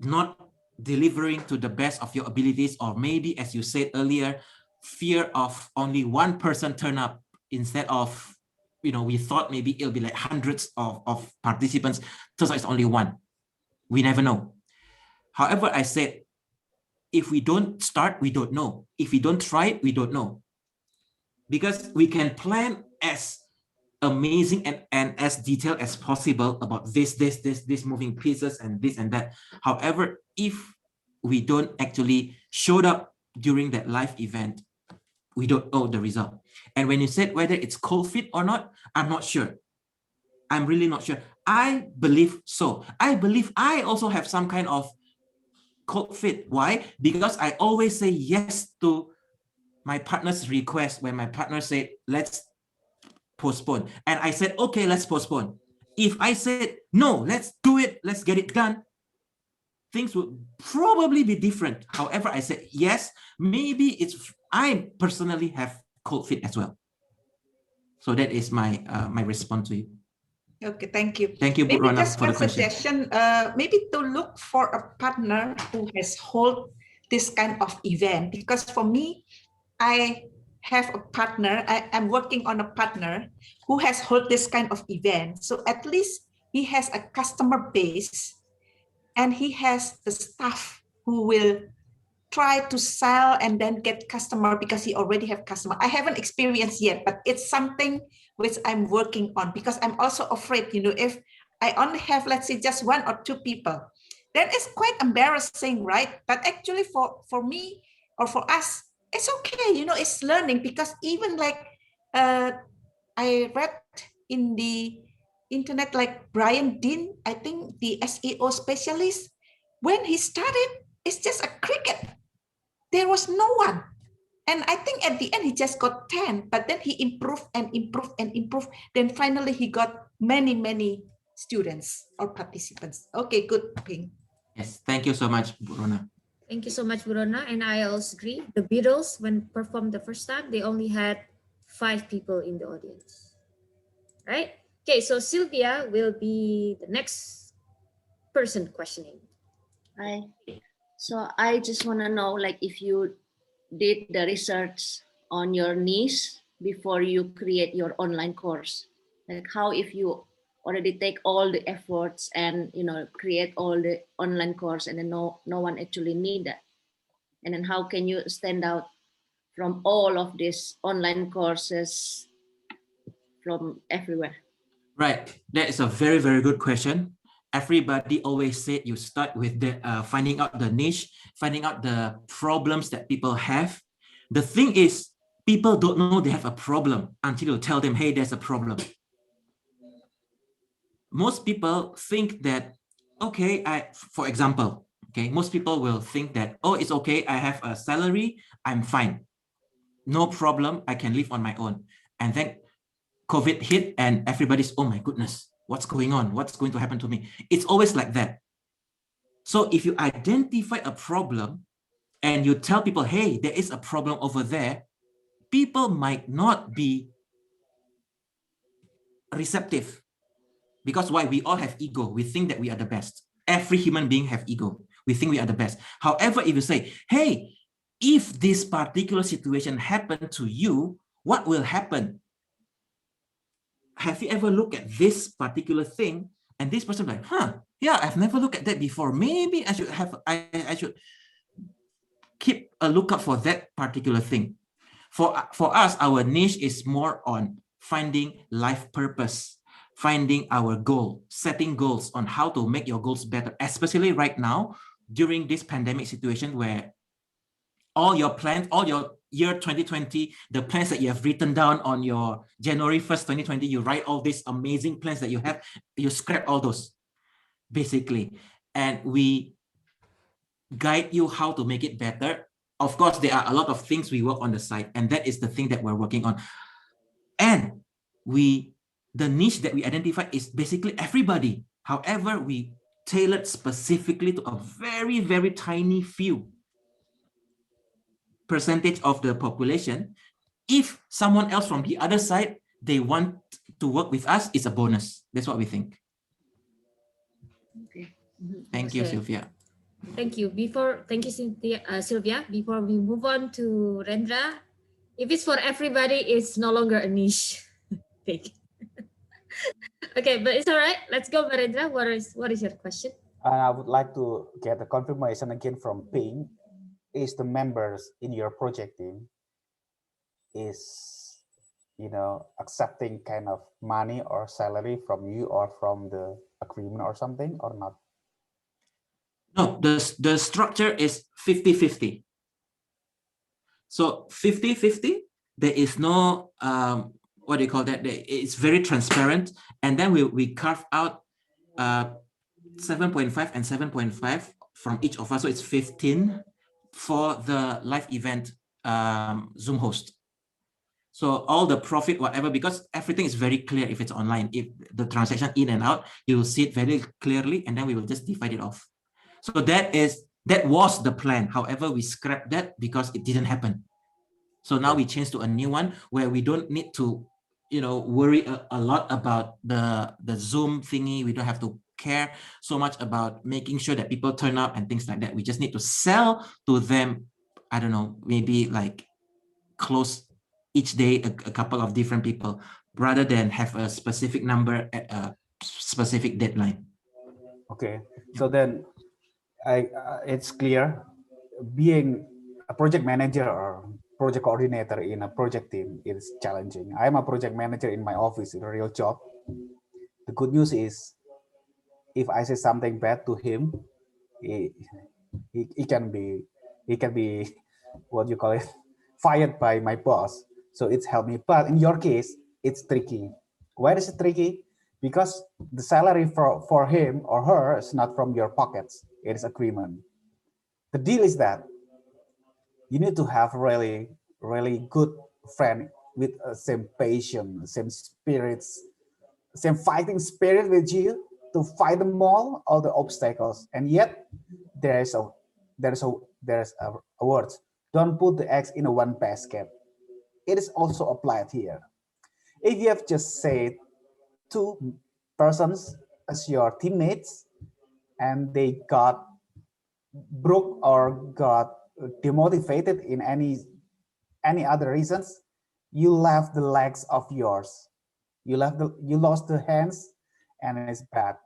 not delivering to the best of your abilities, or maybe, as you said earlier, fear of only one person turn up instead of, we thought maybe it'll be like hundreds of participants, turns out it's only one. We never know. However, I said, if we don't start, we don't know. If we don't try, we don't know. Because we can plan as amazing and as detailed as possible about this moving pieces and this and that. However, if we don't actually show up during that live event, we don't know the result. And when you said whether it's cold feet or not, I'm not sure. I'm really not sure. I believe so. I believe I also have some kind of cold feet. Why? Because I always say yes to my partner's request when my partner said, let's postpone. And I said, okay, let's postpone. If I said, no, let's do it, let's get it done, things would probably be different. However, I said, yes, maybe I personally have cold feet as well. So that is my my response to you. Okay, thank you. Thank you, Maybe Rona, just for the one question. suggestion, maybe to look for a partner who has hold this kind of event. Because for me, I have a partner, I'm working on a partner who has hold this kind of event. So at least he has a customer base and he has the staff who will try to sell and then get customer because he already have customer. I haven't experienced yet, but it's something which I'm working on because I'm also afraid, you know, if I only have, let's say, just 1 or 2 people, then it's quite embarrassing, right? But actually for me or for us, it's okay, you know, it's learning because even like I read in the internet, like Brian Dean, I think the SEO specialist, when he started, it's just a cricket. There was no one. And I think at the end, he just got 10, but then he improved and improved and improved. Then finally, he got many, many students or participants. Okay, good, Ping. Yes, thank you so much, Rona. Thank you so much, Burona. And I also agree. The Beatles, when performed the first time, they only had 5 people in the audience. Right? Okay, so Sylvia will be the next person questioning. Hi. So I just want to know, like, if you did the research on your niche before you create your online course, like how if you already take all the efforts and, you know, create all the online course and then no one actually need that, and then how can you stand out from all of these online courses from everywhere? Right, that is a very, very good question. Everybody always said you start with the finding out the niche, finding out the problems that people have. The thing is, people don't know they have a problem until you tell them, hey, there's a problem. Most people think that, okay, for example, okay, most people will think that, oh, it's okay, I have a salary, I'm fine. No problem, I can live on my own. And then COVID hit and everybody's, oh my goodness, what's going on? What's going to happen to me? It's always like that. So if you identify a problem and you tell people, hey, there is a problem over there, people might not be receptive. Because why? We all have ego. We think that we are the best. Every human being have ego. We think we are the best. However, if you say, hey, if this particular situation happened to you, what will happen? Have you ever looked at this particular thing? And this person like, yeah, I've never looked at that before. Maybe I should have, I should keep a lookout for that particular thing. For us, our niche is more on finding life purpose, finding our goal, setting goals on how to make your goals better, especially right now during this pandemic situation where all your plans, all your year 2020, the plans that you have written down on your January 1st, 2020, you write all these amazing plans that you have, you scrap all those, basically. And we guide you how to make it better. Of course, there are a lot of things we work on the side, and that is the thing that we're working on. And the niche that we identify is basically everybody. However, we tailored specifically to a very, very tiny few percentage of the population. If someone else from the other side, they want to work with us, it's a bonus. That's what we think. Okay. Thank you, Sylvia. Thank you. Thank you, Sylvia. Before we move on to Rendra, if it's for everybody, it's no longer a niche. Thank you. Okay, but it's all right. Let's go, Rendra. What is your question? I would like to get a confirmation again from Ping. Is the members in your project team is, you know, accepting kind of money or salary from you or from the agreement or something or not? No, the structure is 50-50. So 50-50, there is no, what do you call that? It's very transparent. And then we carve out 7.5 and 7.5 from each of us. So it's 15 for the live event Zoom host. So all the profit, whatever, because everything is very clear if it's online. If the transaction in and out, you will see it very clearly, and then we will just divide it off. So that was the plan. However, we scrapped that because it didn't happen. So now we change to a new one where we don't need to, worry a lot about the Zoom thingy. We don't have to care so much about making sure that people turn up and things like that. We just need to sell to them. I don't know, maybe like close each day a couple of different people rather than have a specific number at a specific deadline. Okay, so then it's clear being a project manager or project coordinator in a project team is challenging. I'm a project manager in my office in a real job. The good news is if I say something bad to him, he can be what you call it, fired by my boss. So it's helped me. But in your case, it's tricky. Why is it tricky? Because the salary for him or her is not from your pockets. It is agreement. The deal is that you need to have really, really good friend with same passion, same spirits, same fighting spirit with you to fight them all the obstacles. And yet there's a word. Don't put the eggs in a one basket. It is also applied here. If you have just said two persons as your teammates and they got broke or got demotivated in any other reasons, you left the legs of yours. You lost the hands, and it's bad.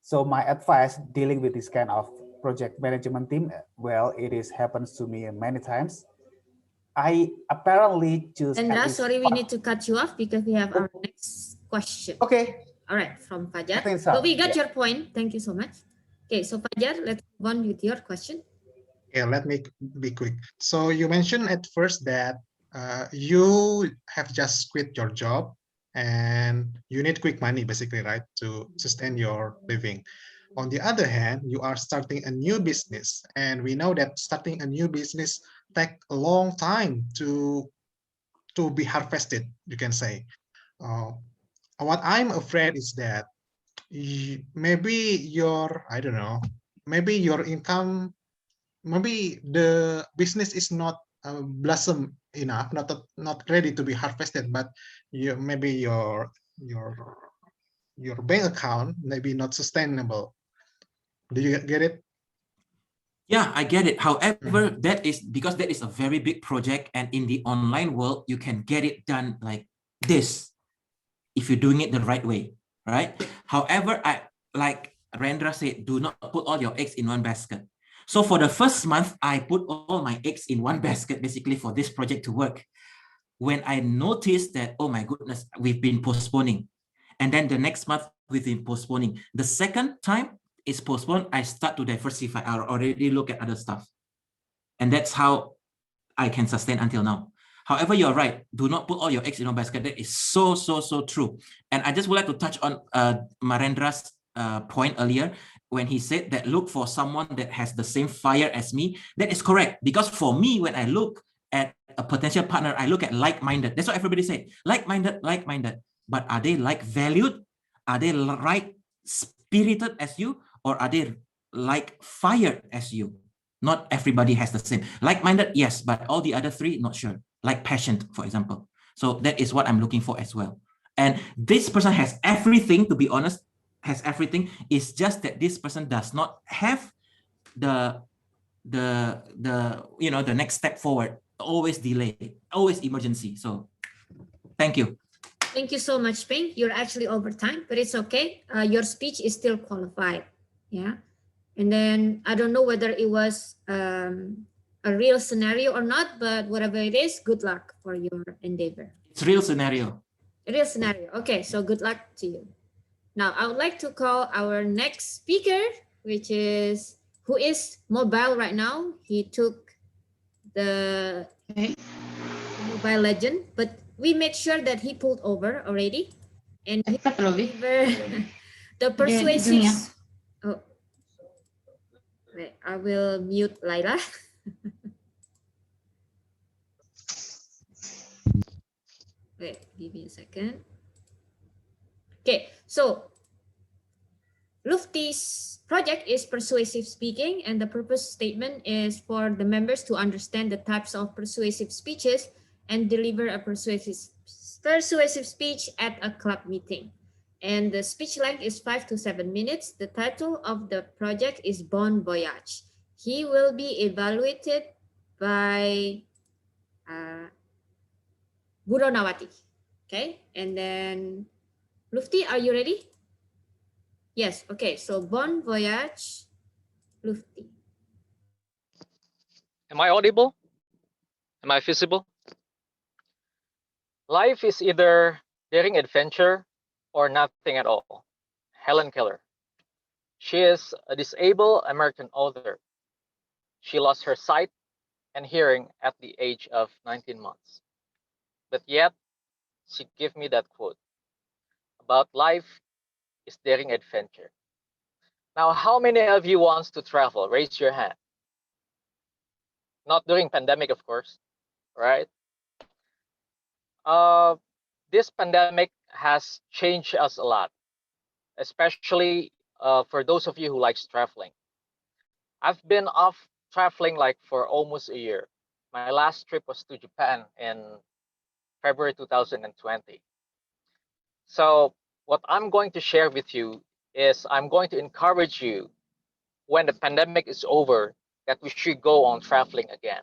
So my advice dealing with this kind of project management team, well, happens to me many times. I apparently choose. Andra, sorry, we need to cut you off because we have our next question. Okay. All right, from Fajar. I think so. But we got Yeah. your point. Thank you so much. Okay, so Fajar, let's move on with your question. Yeah, let me be quick. So you mentioned at first that you have just quit your job and you need quick money, basically, right, to sustain your living. On the other hand, you are starting a new business, and we know that starting a new business takes a long time to be harvested, you can say. What I'm afraid is that maybe I don't know, maybe your income, maybe the business is not blossom enough, not ready to be harvested, but maybe your bank account maybe not sustainable. Do you get it? Yeah, I get it. However, that is because that is a very big project, and in the online world, you can get it done like this if you're doing it the right way, right? However, like Rendra said, do not put all your eggs in one basket. So for the first month, I put all my eggs in one basket, basically for this project to work. When I noticed that, oh my goodness, we've been postponing. And then the next month, we've been postponing. The second time it's postponed, I start to diversify. I already look at other stuff. And that's how I can sustain until now. However, you're right. Do not put all your eggs in one basket. That is so true. And I just would like to touch on Marendra's point earlier when he said that look for someone that has the same fire as me. That is correct. Because for me, when I look at a potential partner, I look at like-minded. That's what everybody said. Like-minded. But are they like-valued? Are they right-spirited as you? Or are they like-fired as you? Not everybody has the same. Like-minded, yes, but all the other three, not sure. Like passion, for example. So that is what I'm looking for as well. And this person has everything, to be honest, has everything. It's just that this person does not have the next step forward. Always delay, always emergency. So thank you. Thank you so much, Pink. You're actually over time, but it's okay. Your speech is still qualified. Yeah. And then I don't know whether it was a real scenario or not, but whatever it is, good luck for your endeavor. It's real scenario. Real scenario. Okay, so good luck to you. Now, I would like to call our next speaker, who is mobile right now. He took the Mobile Legend, but we made sure that he pulled over already. And he delivered the persuasive... Oh. Wait, I will mute Laila. Wait, give me a second. Okay, so Lufti's project is persuasive speaking, and the purpose statement is for the members to understand the types of persuasive speeches and deliver a persuasive speech at a club meeting. And the speech length is 5 to 7 minutes. The title of the project is Bon Voyage. He will be evaluated by Buro Nawati. Okay, and then Lufti, are you ready? Yes, okay, so Bon Voyage, Lufti. Am I audible? Am I visible? Life is either daring adventure or nothing at all. Helen Keller. She is a disabled American author. She lost her sight and hearing at the age of 19 months. But yet, she gave me that quote about life is daring adventure. Now, how many of you wants to travel? Raise your hand. Not during pandemic, of course, right? This pandemic has changed us a lot, especially for those of you who likes traveling. I've been off traveling like for almost a year. My last trip was to Japan in February 2020. So what I'm going to share with you is I'm going to encourage you when the pandemic is over that we should go on traveling again.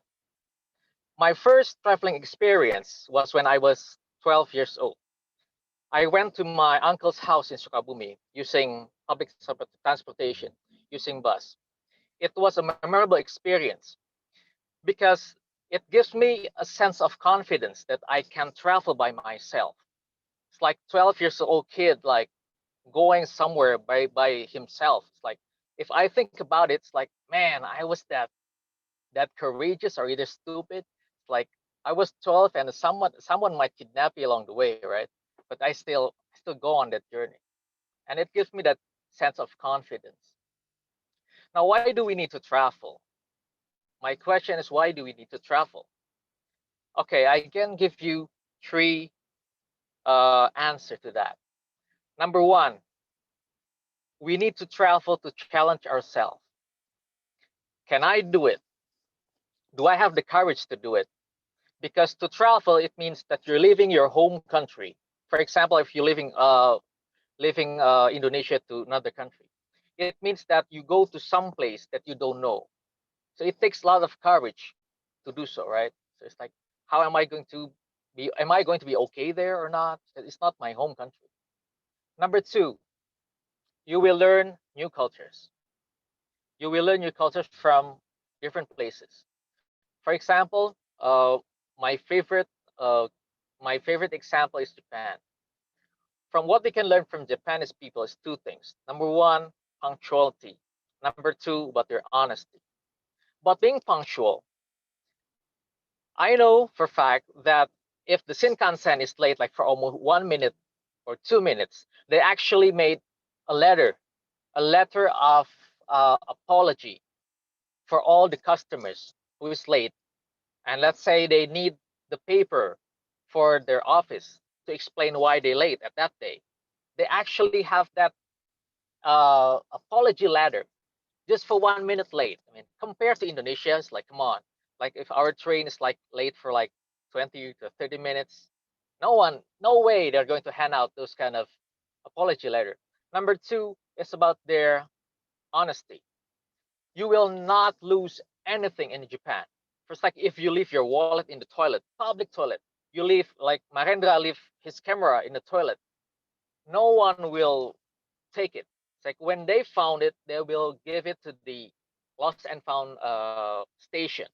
My first traveling experience was when I was 12 years old. I went to my uncle's house in Sukabumi using public transportation, using bus. It was a memorable experience because it gives me a sense of confidence that I can travel by myself. It's like 12 years old kid, like going somewhere by himself. It's like, if I think about it, it's like, man, I was that courageous or either stupid. It's like I was 12 and someone might kidnap you along the way, right? But I still go on that journey. And it gives me that sense of confidence. Now, why do we need to travel? My question is, why do we need to travel? Okay, I can give you three answers to that. Number one, we need to travel to challenge ourselves. Can I do it? Do I have the courage to do it? Because to travel, it means that you're leaving your home country. For example, if you're leaving Indonesia to another country, it means that you go to some place that you don't know. So it takes a lot of courage to do so, right? So it's like, how am I going to be? Am I going to be okay there or not? It's not my home country. Number two, you will learn new cultures. You will learn new cultures from different places. For example, my favorite example is Japan. From what we can learn from Japanese people is two things. Number one, punctuality. Number two, about their honesty. But being punctual, I know for a fact that if the Shinkansen is late, like for almost 1 minute or 2 minutes, they actually made a letter of apology for all the customers who is late. And let's say they need the paper for their office to explain why they're late at that day. They actually have that apology letter just for 1 minute late. I mean, compared to Indonesia, it's like, come on. Like if our train is like late for like 20 to 30 minutes, no way they're going to hand out those kind of apology letter. Number two is about their honesty. You will not lose anything in Japan. First, like if you leave your wallet in the toilet, public toilet, you leave, like Marendra leave his camera in the toilet, no one will take it. It's like when they found it, they will give it to the lost and found station,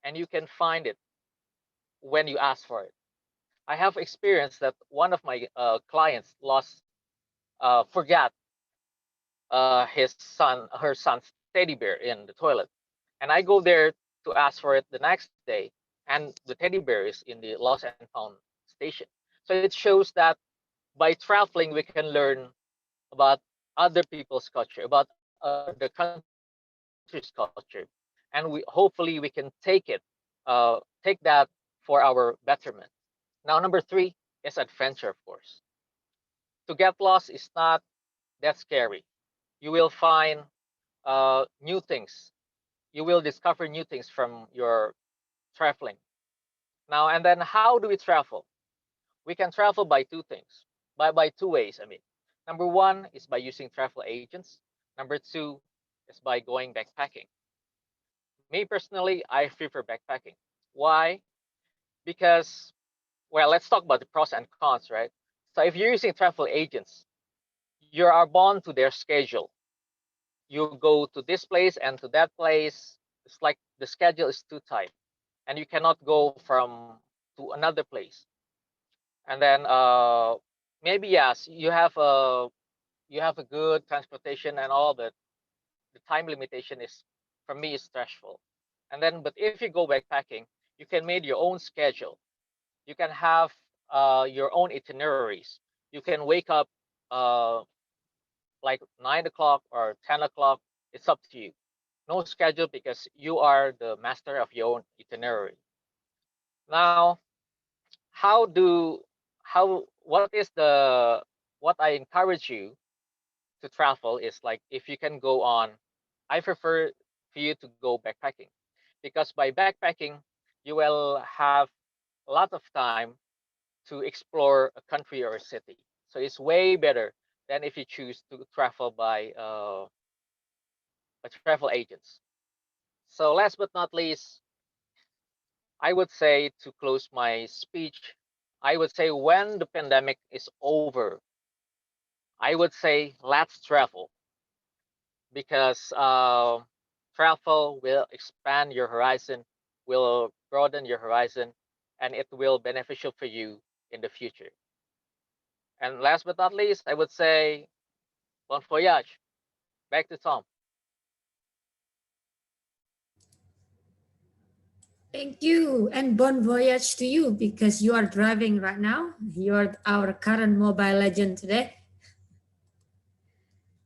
and you can find it when you ask for it. I have experienced that one of my clients forgot her son's teddy bear in the toilet, and I go there to ask for it the next day, and the teddy bear is in the lost and found station. So it shows that by traveling, we can learn about other people's culture, about other countries' culture, and hopefully we can take that for our betterment. Now, number three is adventure, of course. To get lost is not that scary. you will find new things. You will discover new things from your traveling. Now, and then how do we travel? We can travel by two things, by two ways, I mean. Number one is by using travel agents. Number two is by going backpacking. Me personally, I prefer backpacking. Why? Because, well, let's talk about the pros and cons, right? So if you're using travel agents, you are bound to their schedule. You go to this place and to that place. It's like the schedule is too tight, and you cannot go from to another place. And then maybe yes, you have a good transportation and all, but the time limitation is, for me, is stressful. And then, but if you go backpacking, you can make your own schedule. You can have your own itineraries. You can wake up like 9 o'clock or 10 o'clock. It's up to you. No schedule because you are the master of your own itinerary. Now, how do how what is the what I encourage you to travel is like if you can go on. I prefer for you to go backpacking because by backpacking you will have a lot of time to explore a country or a city. So it's way better than if you choose to travel by travel agents. So last but not least, I would say to close my speech, I would say when the pandemic is over, I would say let's travel because travel will expand your horizon, will broaden your horizon, and it will beneficial for you in the future. And last but not least, I would say bon voyage. Back to Tom. Thank you, and bon voyage to you because you are driving right now. You are our current Mobile Legend today.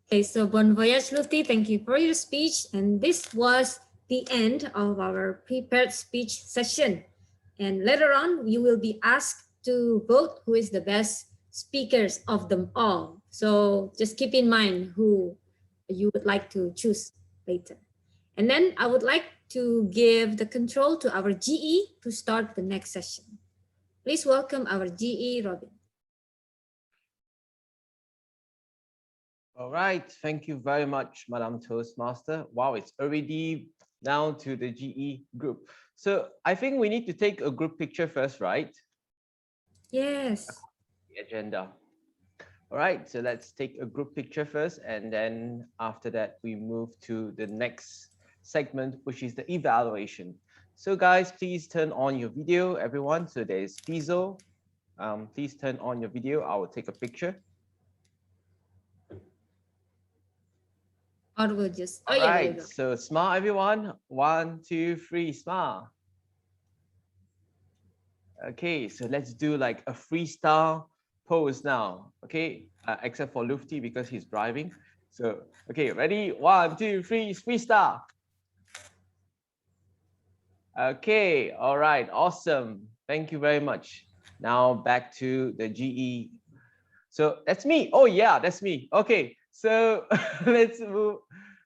Okay, so bon voyage, Lufti. Thank you for your speech. And this was the end of our prepared speech session. And later on, you will be asked to vote who is the best speakers of them all. So just keep in mind who you would like to choose later. And then I would like to give the control to our GE to start the next session. Please welcome our GE, Robin. All right, thank you very much, Madam Toastmaster. Wow, it's already down to the GE group. So I think we need to take a group picture first, right? Yes. The agenda. All right, so let's take a group picture first, and then after that, we move to the next segment, which is the evaluation. So guys, please turn on your video, everyone. So there's Fizo. Please turn on your video. I will take a picture. Or we'll just, All right, so smile, everyone. 1, 2, 3, smile. Okay, so let's do like a freestyle pose now. Okay, except for Lufti because he's driving. So, okay, ready? 1, 2, 3, freestyle. Okay, all right, awesome. Thank you very much. Now back to the GE. So that's me. Oh yeah, that's me. Okay, so let's move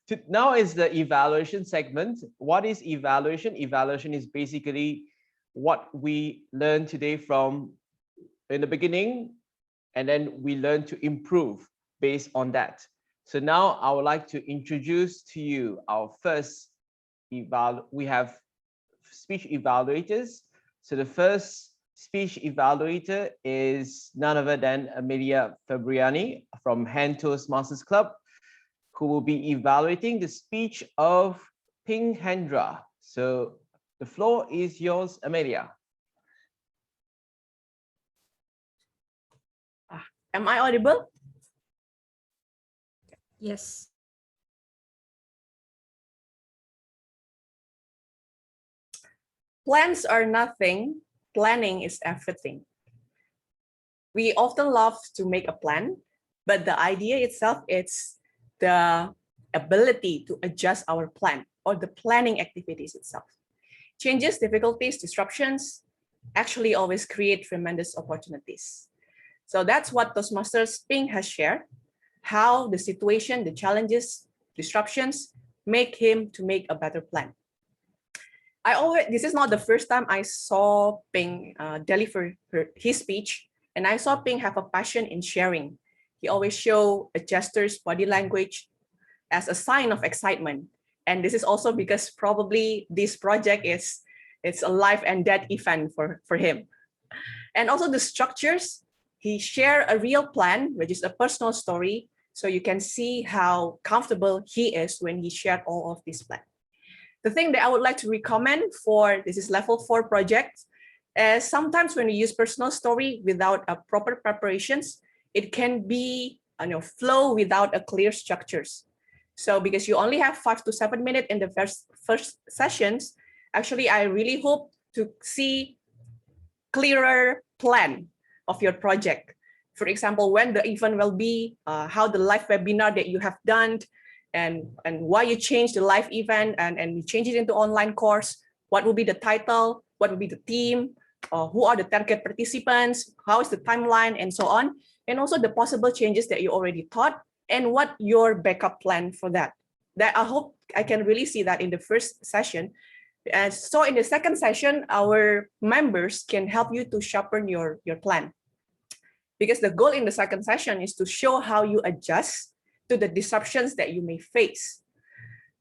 to now is the evaluation segment. What is evaluation? Evaluation is basically what we learned today from in the beginning, and then we learn to improve based on that. So now I would like to introduce to you our first we have speech evaluators. So the first speech evaluator is none other than Amelia Fabriani from Hand Toastmasters Club, who will be evaluating the speech of Ping Hendra. So the floor is yours, Amelia. Am I audible? Yes. Plans are nothing, planning is everything. We often love to make a plan, but the idea itself is the ability to adjust our plan or the planning activities itself. Changes, difficulties, disruptions actually always create tremendous opportunities. So that's what Toastmasters Ping has shared. how the situation, the challenges, disruptions make him to make a better plan. This is not the first time I saw Ping deliver his speech, and I saw Ping have a passion in sharing. He always show gestures, body language as a sign of excitement. And this is also because probably this project it's a life and death event for him. And also the structures, he shared a real plan, which is a personal story. So you can see how comfortable he is when he shared all of this plan. The thing that I would like to recommend for this is level 4 project is sometimes when you use personal story without a proper preparations, it can be flow without a clear structures. So because you only have 5 to 7 minutes in the first sessions, actually I really hope to see clearer plan of your project. For example, when the event will be, how the live webinar that you have done, and why you change the live event and you change it into online course, what will be the title, what will be the theme, who are the target participants, how is the timeline, and so on. And also the possible changes that you already thought, and what your backup plan for that. That I hope I can really see that in the first session. And so in the second session, our members can help you to sharpen your plan. Because the goal in the second session is to show how you adjust to the disruptions that you may face.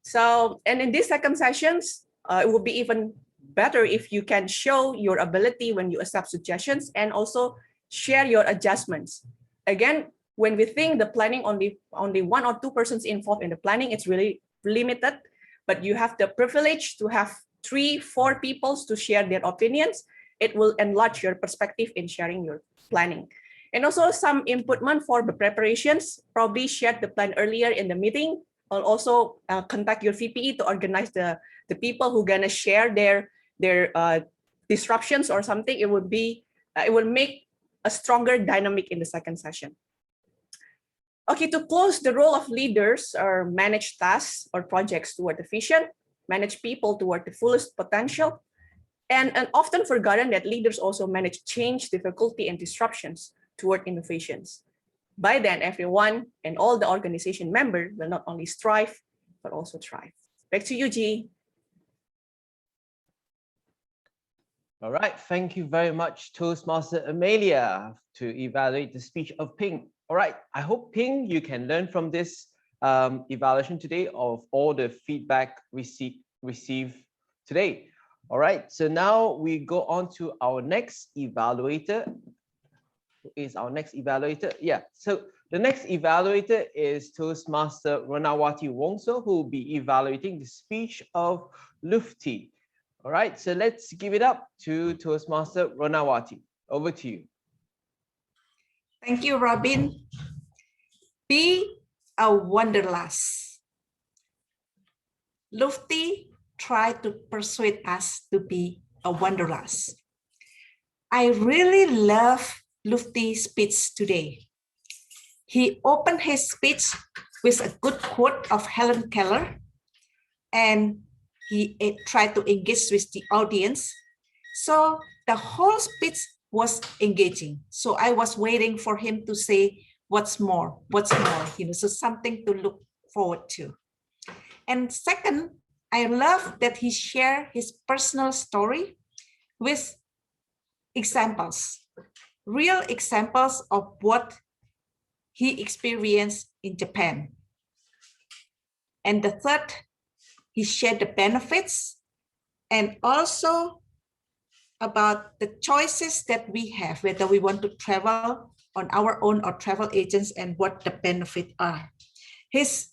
So, and in these second sessions, it will be even better if you can show your ability when you accept suggestions and also share your adjustments. Again, when we think the planning only 1 or 2 persons involved in the planning, it's really limited, but you have the privilege to have 3, 4 people to share their opinions. It will enlarge your perspective in sharing your planning. And also some inputment for the preparations, probably share the plan earlier in the meeting, or also contact your VPE to organize the people who gonna share their disruptions or something. It will make a stronger dynamic in the second session. Okay, to close, the role of leaders are manage tasks or projects toward the vision, manage people toward the fullest potential, and often forgotten that leaders also manage change, difficulty, and disruptions toward innovations. By then, everyone and all the organization members will not only strive, but also thrive. Back to you, G. All right, thank you very much, Toastmaster Amelia, to evaluate the speech of Ping. All right, I hope, Ping, you can learn from this evaluation today of all the feedback received today. All right, so now we go on to our next evaluator. Who is our next evaluator? Yeah, so the next evaluator is Toastmaster Ranawati Wongso, who will be evaluating the speech of Lufti. All right, so let's give it up to Toastmaster Ranawati. Over to you. Thank you, Robin. Be a wanderlust. Lufti tried to persuade us to be a wanderlust. I really love Lufti's speech today. He opened his speech with a good quote of Helen Keller, and he tried to engage with the audience. So the whole speech was engaging. So I was waiting for him to say, what's more, so something to look forward to. And second, I love that he shared his personal story with examples, real examples of what he experienced in Japan. And the third, he shared the benefits and also about the choices that we have, whether we want to travel on our own or travel agents, and what the benefits are. His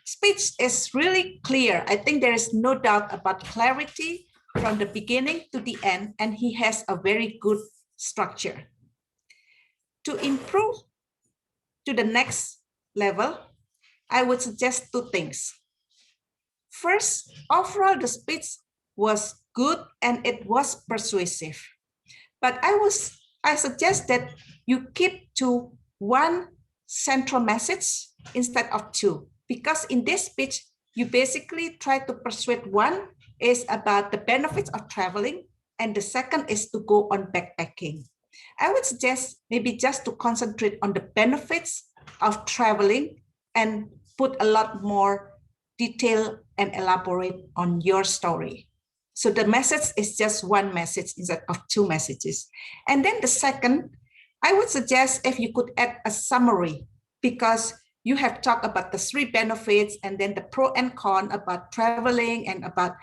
speech is really clear. I think there is no doubt about clarity from the beginning to the end, and he has a very good structure. To improve to the next level, I would suggest 2 things. First, overall, the speech was good and it was persuasive. But I suggest that you keep to 1 central message instead of 2, because in this speech, you basically try to persuade. 1 is about the benefits of traveling, and the second is to go on backpacking. I would suggest maybe just to concentrate on the benefits of traveling and put a lot more detail and elaborate on your story. So the message is just one message instead of two messages. And then the second, I would suggest if you could add a summary, because you have talked about the three benefits and then the pro and con about traveling and about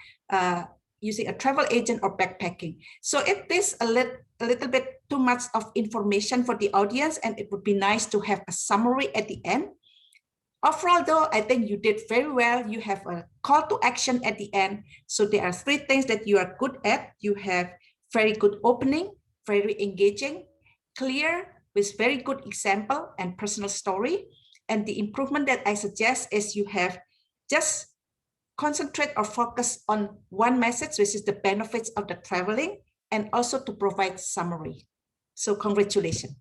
using a travel agent or backpacking. So it is a little bit too much of information for the audience, and it would be nice to have a summary at the end. Overall, though, I think you did very well. You have a call to action at the end. So there are three things that you are good at. You have very good opening, very engaging, clear, with very good example and personal story. And the improvement that I suggest is you have just concentrate or focus on one message, which is the benefits of the traveling, and also to provide summary. So congratulations.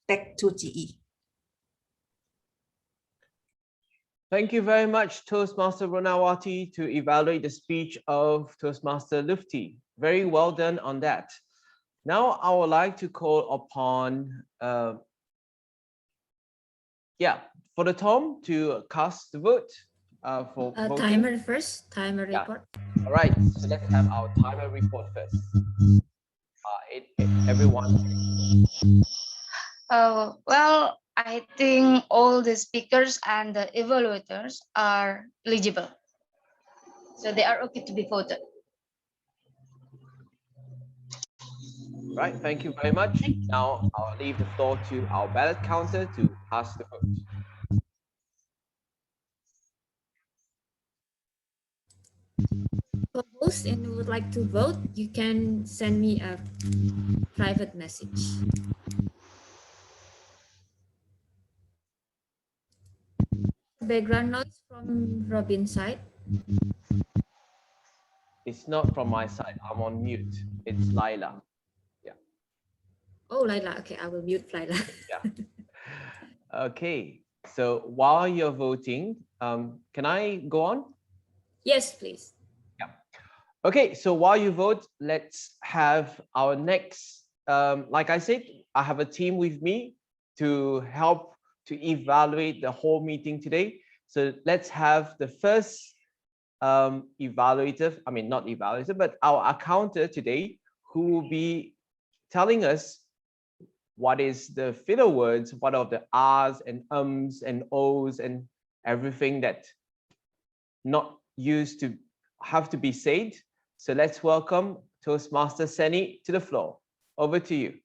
Back to GE. Thank you very much, Toastmaster Ronawati, to evaluate the speech of Toastmaster Lufti. Very well done on that. Now I would like to call upon, for the Tom to cast the vote for voting. Timer first, timer report. All right, so let's have our timer report first. Everyone. Well, I think all the speakers and the evaluators are eligible. So they are okay to be voted. Right, thank you very much. Now I'll leave the floor to our ballot counter to cast the vote. For those and would like to vote, you can send me a private message. Background noise from Robin's side. It's not from my side. I'm on mute. It's Laila. Yeah. Oh, Laila. Okay, I will mute Laila. Yeah. Okay. So while you're voting, can I go on? Yes, please. Yeah. Okay. So while you vote, let's have our next. Like I said, I have a team with me to help to evaluate the whole meeting today. So let's have the first evaluator, I mean, not evaluator, but our accountant today, who will be telling us what is the filler words, what are the R's and ums and O's and everything that not used to have to be said. So let's welcome Toastmaster Seni to the floor. Over to you.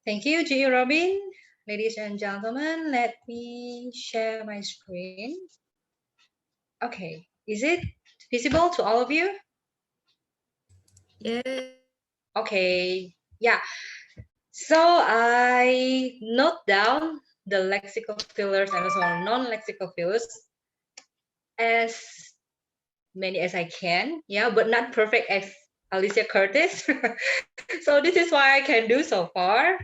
Thank you, GE Robin. Ladies and gentlemen, let me share my screen. Okay, is it visible to all of you? Yeah. Okay, yeah. So I note down the lexical fillers and also non-lexical fillers as many as I can, yeah, but not perfect as Alicia Curtis. So this is what I can do so far.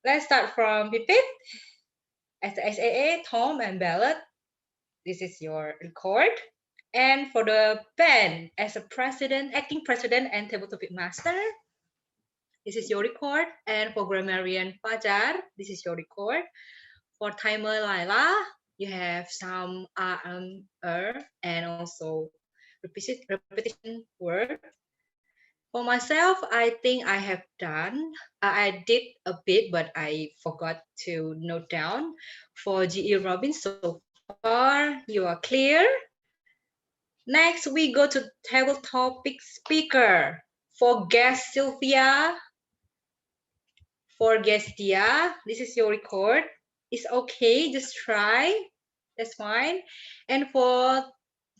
Let's start from Pipit, as the SAA, Tom, and Ballot. This is your record. And for the Ben, as a president, acting president, and table topic master, this is your record. And for grammarian Fajar, this is your record. For timer Laila, you have some and also repetition word. For myself, I think I have done. I did a bit, but I forgot to note down. For GE Robin, so far you are clear. Next, we go to table topic speaker. For guest Sylvia, for guest Dia, this is your record. It's okay, just try. That's fine. And for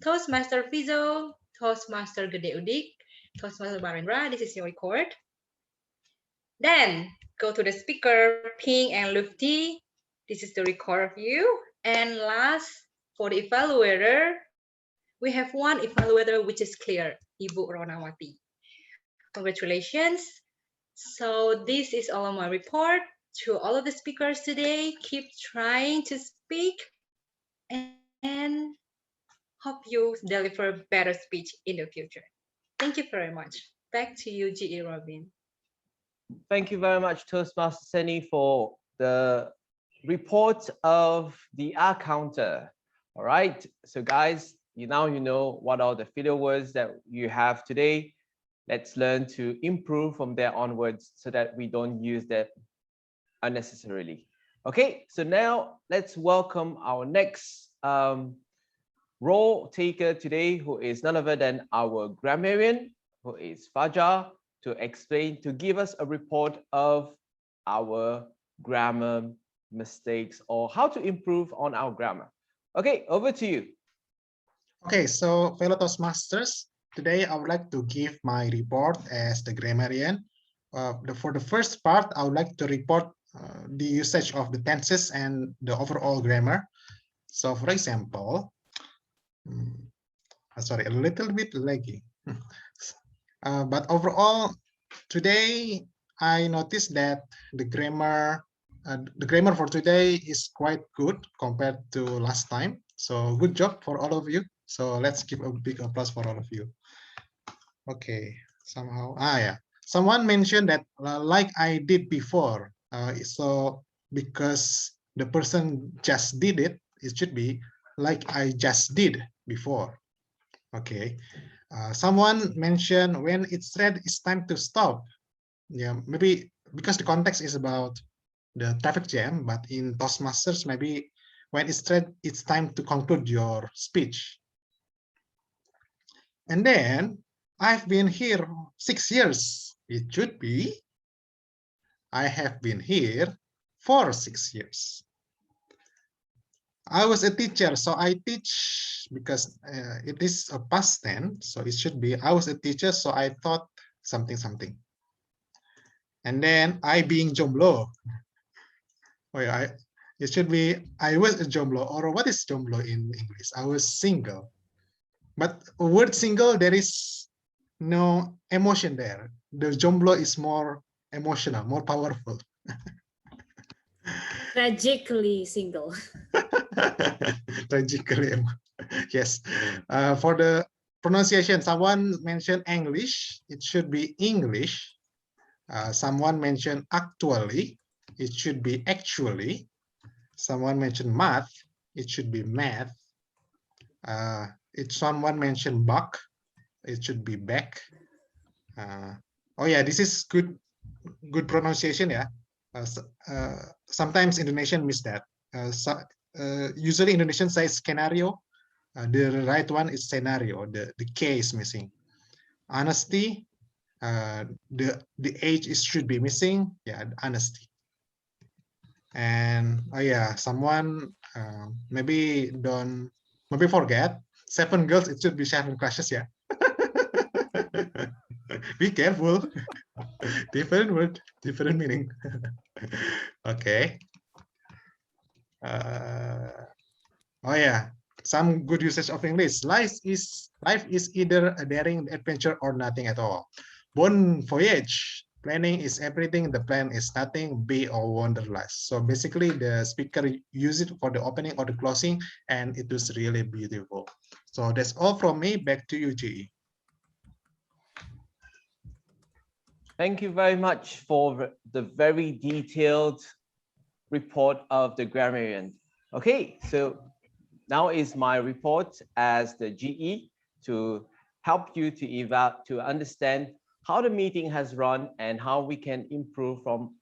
Toastmaster Fizo, Toastmaster Gede Udik, Toastmaster Barendra, this is your record. Then go to the speaker, Ping and Lufti. This is the record of you. And last, for the evaluator, we have one evaluator which is clear, Ibu Ronawati. Congratulations. So this is all of my report to all of the speakers today. Keep trying to speak and hope you deliver better speech in the future. Thank you very much. Back to you, GE Robin. Thank you very much, Toastmaster Seni, for the report of the R counter. All right, so guys, you know what are the filler words that you have today. Let's learn to improve from there onwards so that we don't use that unnecessarily. Okay, so now let's welcome our next role taker today, who is none other than our grammarian, who is Fajar, to give us a report of our grammar mistakes or how to improve on our grammar. Okay, over to you. Okay, so fellow Toastmasters, today I would like to give my report as the grammarian. For the first part, I would like to report the usage of the tenses and the overall grammar. So for example, sorry, a little bit laggy. But overall, today I noticed that the grammar for today is quite good compared to last time. So good job for all of you. So let's give a big applause for all of you. Okay, somehow, yeah. Someone mentioned that like I did before. So because the person just did it, it should be like I just did before. Okay. Someone mentioned when it's red, it's time to stop. Yeah, maybe because the context is about the traffic jam, but in Toastmasters, maybe when it's red, it's time to conclude your speech. And then I've been here 6 years. It should be I have been here for 6 years. I was a teacher, so I teach because it is a past tense, so it should be I was a teacher, so I thought something. And then I being jomblo. Oh yeah, it should be I was a jomblo, or what is jomblo in English? I was single. But word single, there is no emotion there. The jomblo is more emotional, more powerful. Tragically single. Tragically, yes. For the pronunciation, someone mentioned English. It should be English. Someone mentioned actually. It should be actually. Someone mentioned math. It should be math. If someone mentioned buck, it should be back. Oh yeah, this is good pronunciation. Yeah. Sometimes Indonesian miss that. Usually Indonesian says scenario. The right one is scenario. The K is missing. Honesty. The H should be missing. Yeah, honesty. And oh yeah, someone maybe forget 7 girls. It should be 7 crushes. Yeah. Be careful. Different word, different meaning. Okay. Oh yeah, some good usage of English. Life is either a daring adventure or nothing at all. Bon voyage. Planning is everything. The plan is nothing. Be or wanderlust. So basically, the speaker used it for the opening or the closing, and it was really beautiful. So that's all from me. Back to you, GE. Thank you very much for the very detailed report of the grammarian. Okay, so now is my report as the GE to help you to understand how the meeting has run and how we can improve from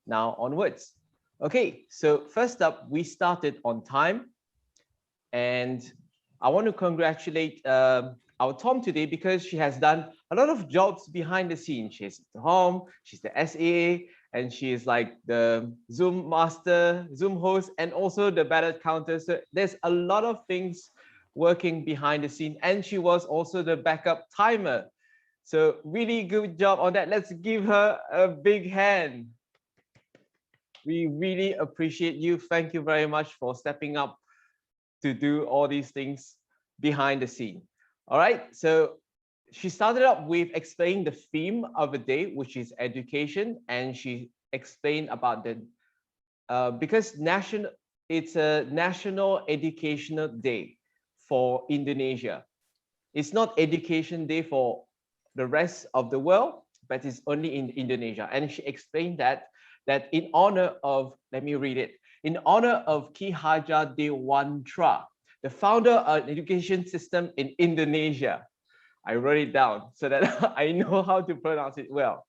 now onwards. Okay, so first up, we started on time, and I want to congratulate our Tom today because she has done a lot of jobs behind the scenes. She's the home, she's the SAA, and she is like the Zoom master, Zoom host, and also the ballot counter. So there's a lot of things working behind the scene, and she was also the backup timer. So really good job on that. Let's give her a big hand. We really appreciate you. Thank you very much for stepping up to do all these things behind the scene. All right, so she started up with explaining the theme of the day, which is education, and she explained about the because it's a national educational day for Indonesia. It's not education day for the rest of the world, but it's only in Indonesia. And she explained that in honor of, let me read it, in honor of Ki Hajar Dewantara, the founder of education system in Indonesia. I wrote it down so that I know how to pronounce it well.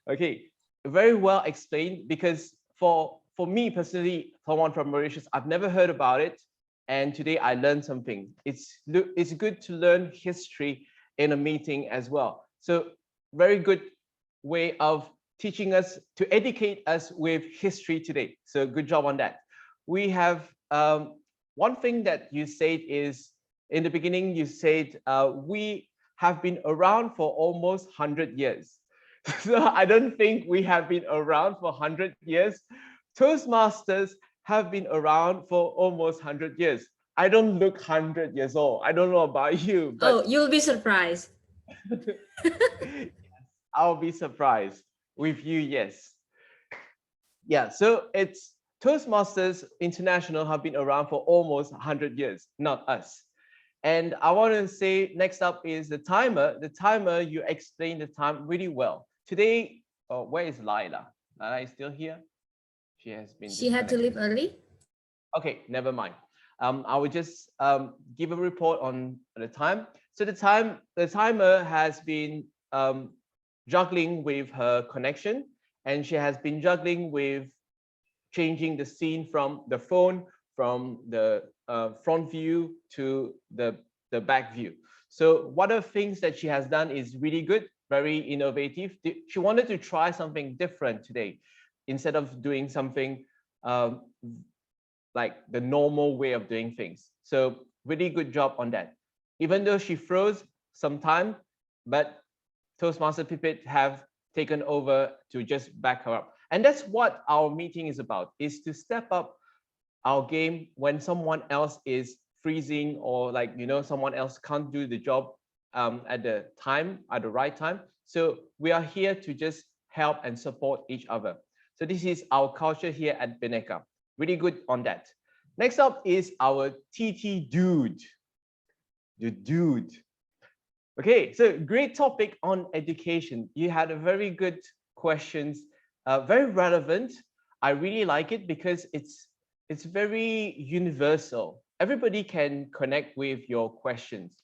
Okay, very well explained, because for me personally, someone from Mauritius, I've never heard about it. And today I learned something. It's good to learn history in a meeting as well. So very good way of teaching us, to educate us with history today. So good job on that. We have one thing that you said is, in the beginning, you said we have been around for almost 100 years. So I don't think we have been around for 100 years. Toastmasters have been around for almost 100 years. I don't look 100 years old. I don't know about you, but Oh, you'll be surprised. I'll be surprised with you, yes. Yeah, so it's Toastmasters International have been around for almost 100 years, not us. And I want to say next up is the timer. The timer, you explained the time really well. Today, where is Laila? Laila is still here? She has been She had to leave early? Okay, never mind. I will just give a report on the time. So the timer has been juggling with her connection, and she has been juggling with changing the scene from the phone, from the front view to the back view. So one of the things that she has done is really good, very innovative. She wanted to try something different today, instead of doing something like the normal way of doing things. So really good job on that. Even though she froze some time, but Toastmaster Pipit have taken over to just back her up. And that's what our meeting is about, is to step up our game when someone else is freezing, or like, someone else can't do the job at the right time. So we are here to just help and support each other. So this is our culture here at Bhinneka. Really good on that. Next up is our TT dude. The dude. Okay, so great topic on education. You had a very good questions, very relevant. I really like it because it's very universal. Everybody can connect with your questions,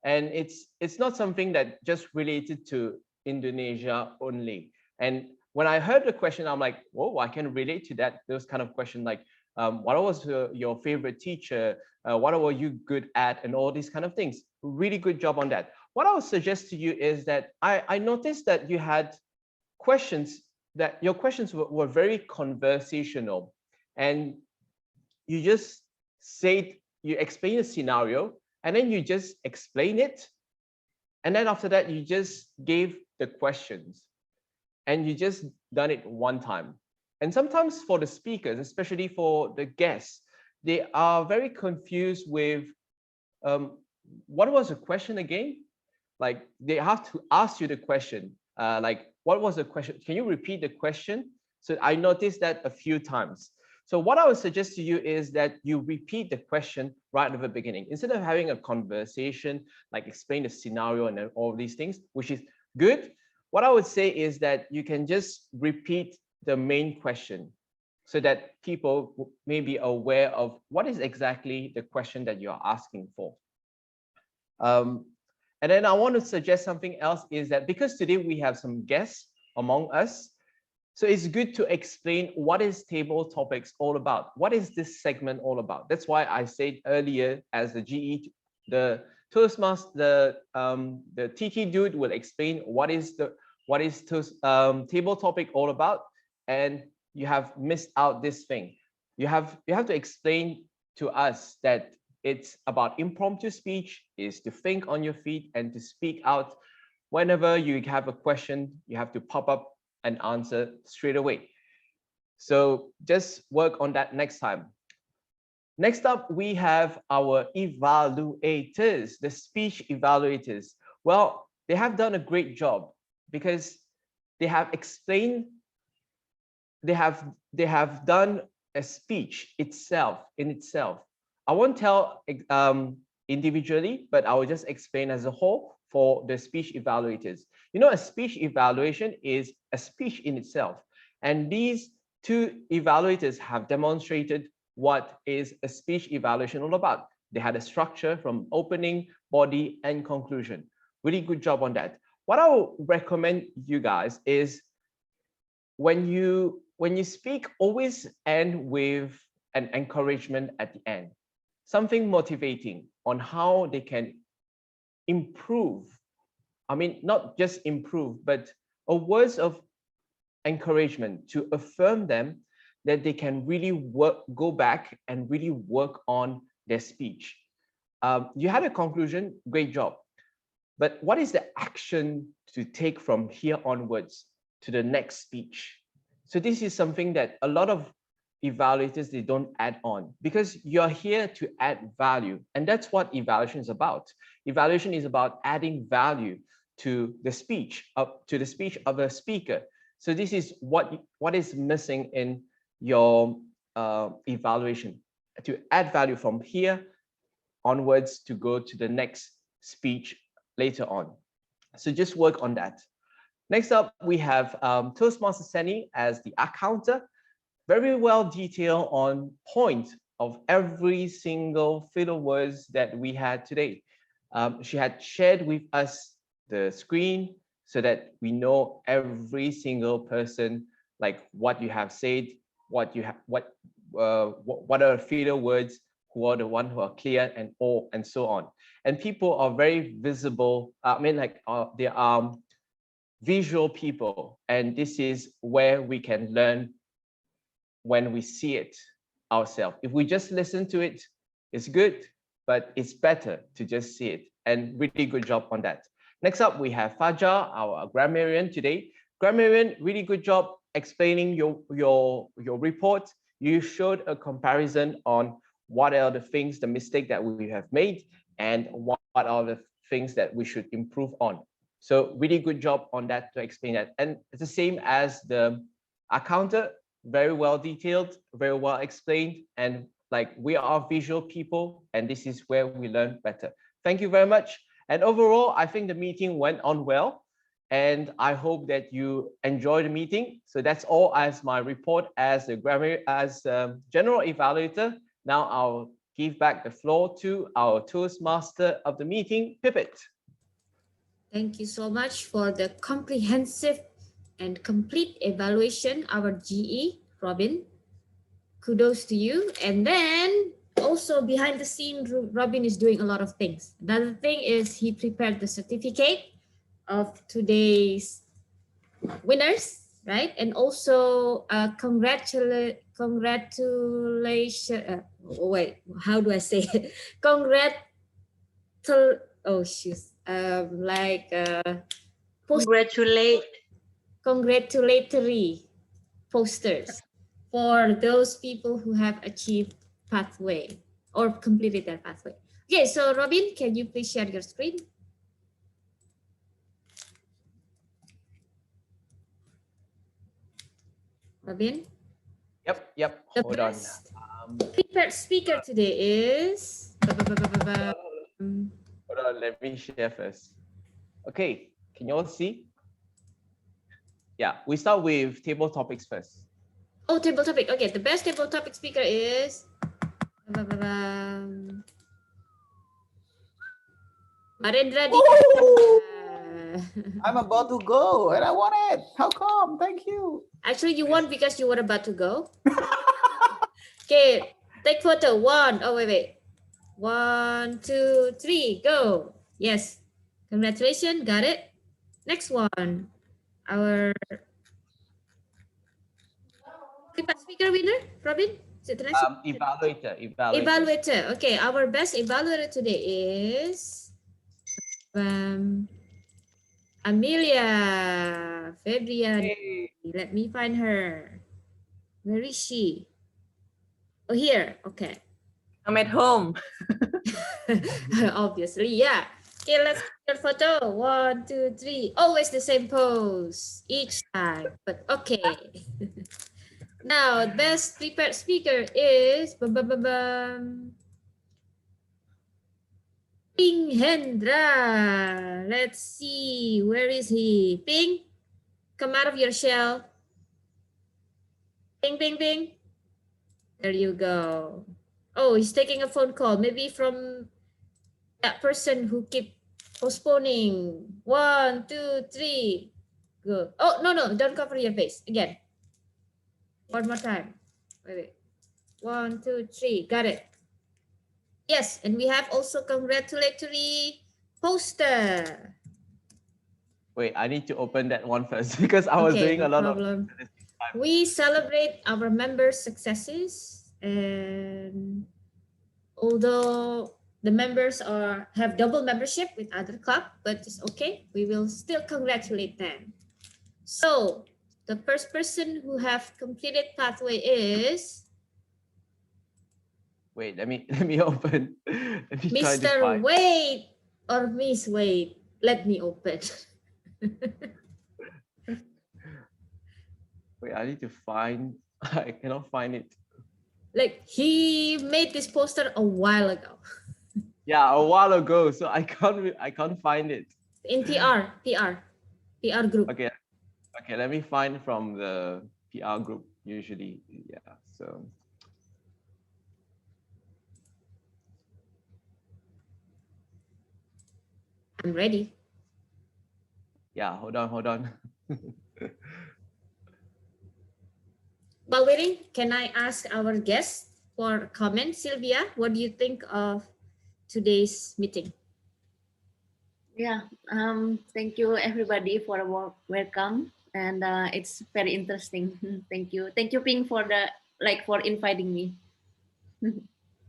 and it's not something that just related to Indonesia only. And when I heard the question, I'm like, whoa, I can relate to that. Those kind of questions like, what was your favorite teacher? What were you good at? And all these kind of things. Really good job on that. What I would suggest to you is that I noticed that you had questions, that your questions were very conversational, and you just said, you explain a scenario, and then you just explain it. And then after that, you just gave the questions, and you just done it one time. And sometimes for the speakers, especially for the guests, they are very confused with what was the question again? Like they have to ask you the question, like, what was the question? Can you repeat the question? So I noticed that a few times. So what I would suggest to you is that you repeat the question right at the beginning. Instead of having a conversation, like explain the scenario and all these things, which is good. What I would say is that you can just repeat the main question so that people may be aware of what is exactly the question that you're asking for. And then I want to suggest something else, is that because today we have some guests among us, so it's good to explain what is table topics all about. What is this segment all about? That's why I said earlier, as the GE, the Toastmaster, the TT dude will explain what is table topic all about, and you have missed out this thing. You have to explain to us that it's about impromptu speech, is to think on your feet and to speak out. Whenever you have a question, you have to pop up and answer straight away. So just work on that next time. Next up, we have our evaluators, the speech evaluators. Well, they have done a great job because they have explained, they have done a speech itself in itself. I won't tell individually, but I will just explain as a whole for the speech evaluators. You know, a speech evaluation is a speech in itself. And these two evaluators have demonstrated what is a speech evaluation all about. They had a structure from opening, body, and conclusion. Really good job on that. What I would recommend you guys is when you speak, always end with an encouragement at the end, something motivating on how they can improve. I mean, not just improve, but a words of encouragement to affirm them that they can really go back and really work on their speech. You had a conclusion, great job. But what is the action to take from here onwards to the next speech? So this is something that a lot of evaluators, they don't add on, because you're here to add value. And that's what evaluation is about. Evaluation is about adding value to the speech of a speaker. So this is what is missing in your evaluation, to add value from here onwards to go to the next speech later on. So just work on that. Next up, we have Toastmaster Seni as the accounter. Very well detailed on point of every single filler words that we had today. She had shared with us the screen so that we know every single person, like what you have said, what are filler words, who are the ones who are clear, and so on. And people are very visible. I mean, like they are visual people, and this is where we can learn when we see it ourselves. If we just listen to it, it's good, but it's better to just see it. And really good job on that. Next up, we have Fajar, our grammarian today. Grammarian, really good job explaining your report. You showed a comparison on what are the things, the mistake that we have made, and what are the things that we should improve on. So really good job on that to explain that. And it's the same as the accountant, very well detailed, very well explained, and like we are visual people, and this is where we learn better. Thank you very much. And overall, I think the meeting went on well, and I hope that you enjoy the meeting. So that's all as my report as a general evaluator. Now I'll give back the floor to our Toastmaster of the meeting, Pipit. Thank you so much for the comprehensive and complete evaluation, our GE, Robin. Kudos to you. And then also behind the scene, Robin is doing a lot of things. Another thing is he prepared the certificate of today's winners, right? And also congratulations. Wait, how do I say it? Congratulatory posters for those people who have achieved pathway or completed that pathway. Okay, so Robin, can you please share your screen? Robin? Yep. Hold on. Prepared speaker today is... Hold on, let me share first. Okay, can you all see? Yeah, we start with table topics first. Oh, table topic. Okay, the best table topic speaker is... Marendra. I'm about to go and I want it. How come? Thank you. Actually, you won because you were about to go. Okay, take photo. Wait. 1, 2, 3, go. Yes. Congratulations, got it. Next one. Our speaker winner, Robin? Is it the next one? Evaluator. Okay, our best evaluator today is Amelia Fabian. Hey. Let me find her. Where is she? Oh, here. Okay. I'm at home. Obviously, yeah. Okay, let's get a photo. 1, 2, 3. Always the same pose each time, but okay. Now, best prepared speaker is Ping Hendra. Let's see. Where is he? Ping, come out of your shell. Ping, ping, ping. There you go. Oh, he's taking a phone call. Maybe from that person who keep postponing. 1, 2, 3. Good. Oh, no, no. Don't cover your face. Again. One more time. Wait. 1, 2, 3. Got it. Yes, and we have also congratulatory poster. Wait, I need to open that one first because I was doing No a lot problem. of. We celebrate our members' successes, and although the members have double membership with other club, but it's okay. We will still congratulate them. So the first person who have completed pathway is Wait, let me open. Let me try to Mr. find. Wade or Miss Wade. Let me open. Wait, I need to find. I cannot find it. Like he made this poster a while ago. Yeah, a while ago, so I can't find it. In PR group. Okay, okay. Let me find from the PR group. Usually, yeah. So. I'm ready. Yeah, hold on. While waiting, can I ask our guest for comment? Sylvia, what do you think of today's meeting? Yeah, thank you everybody for a welcome, and it's very interesting. Thank you, Ping, for inviting me.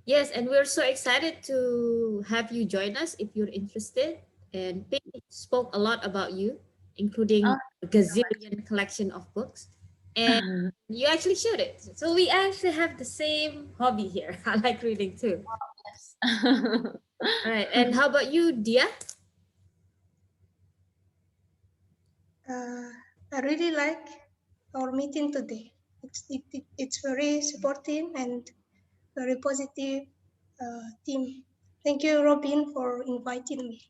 Yes, and we're so excited to have you join us if you're interested. And Ping spoke a lot about you, including Oh, a gazillion collection of books. And you actually showed it. So we actually have the same hobby here. I like reading too. Yes. All right. And how about you, Dia? I really like our meeting today. It's very supportive and very positive team. Thank you, Robin, for inviting me.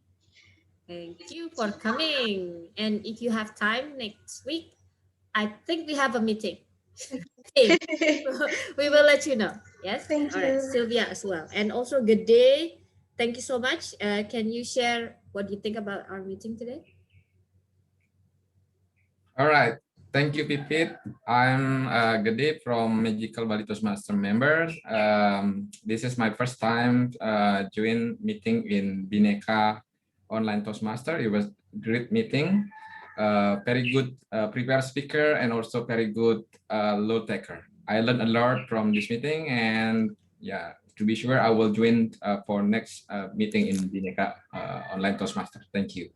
Thank you for coming. And if you have time next week, I think we have a meeting. Hey, we will let you know. Yes. Thank All right. you. Sylvia as well. And also good day. Thank you so much. Can you share what you think about our meeting today? All right. Thank you, Pipit. I'm Gede from Magical Bali Toastmaster members. This is my first time join meeting in Bhinneka Online Toastmaster. It was great meeting. Very good prepared speaker and also very good load taker. I learned a lot from this meeting, and yeah, to be sure, I will join for next meeting in Bhinneka Online Toastmaster. Thank you.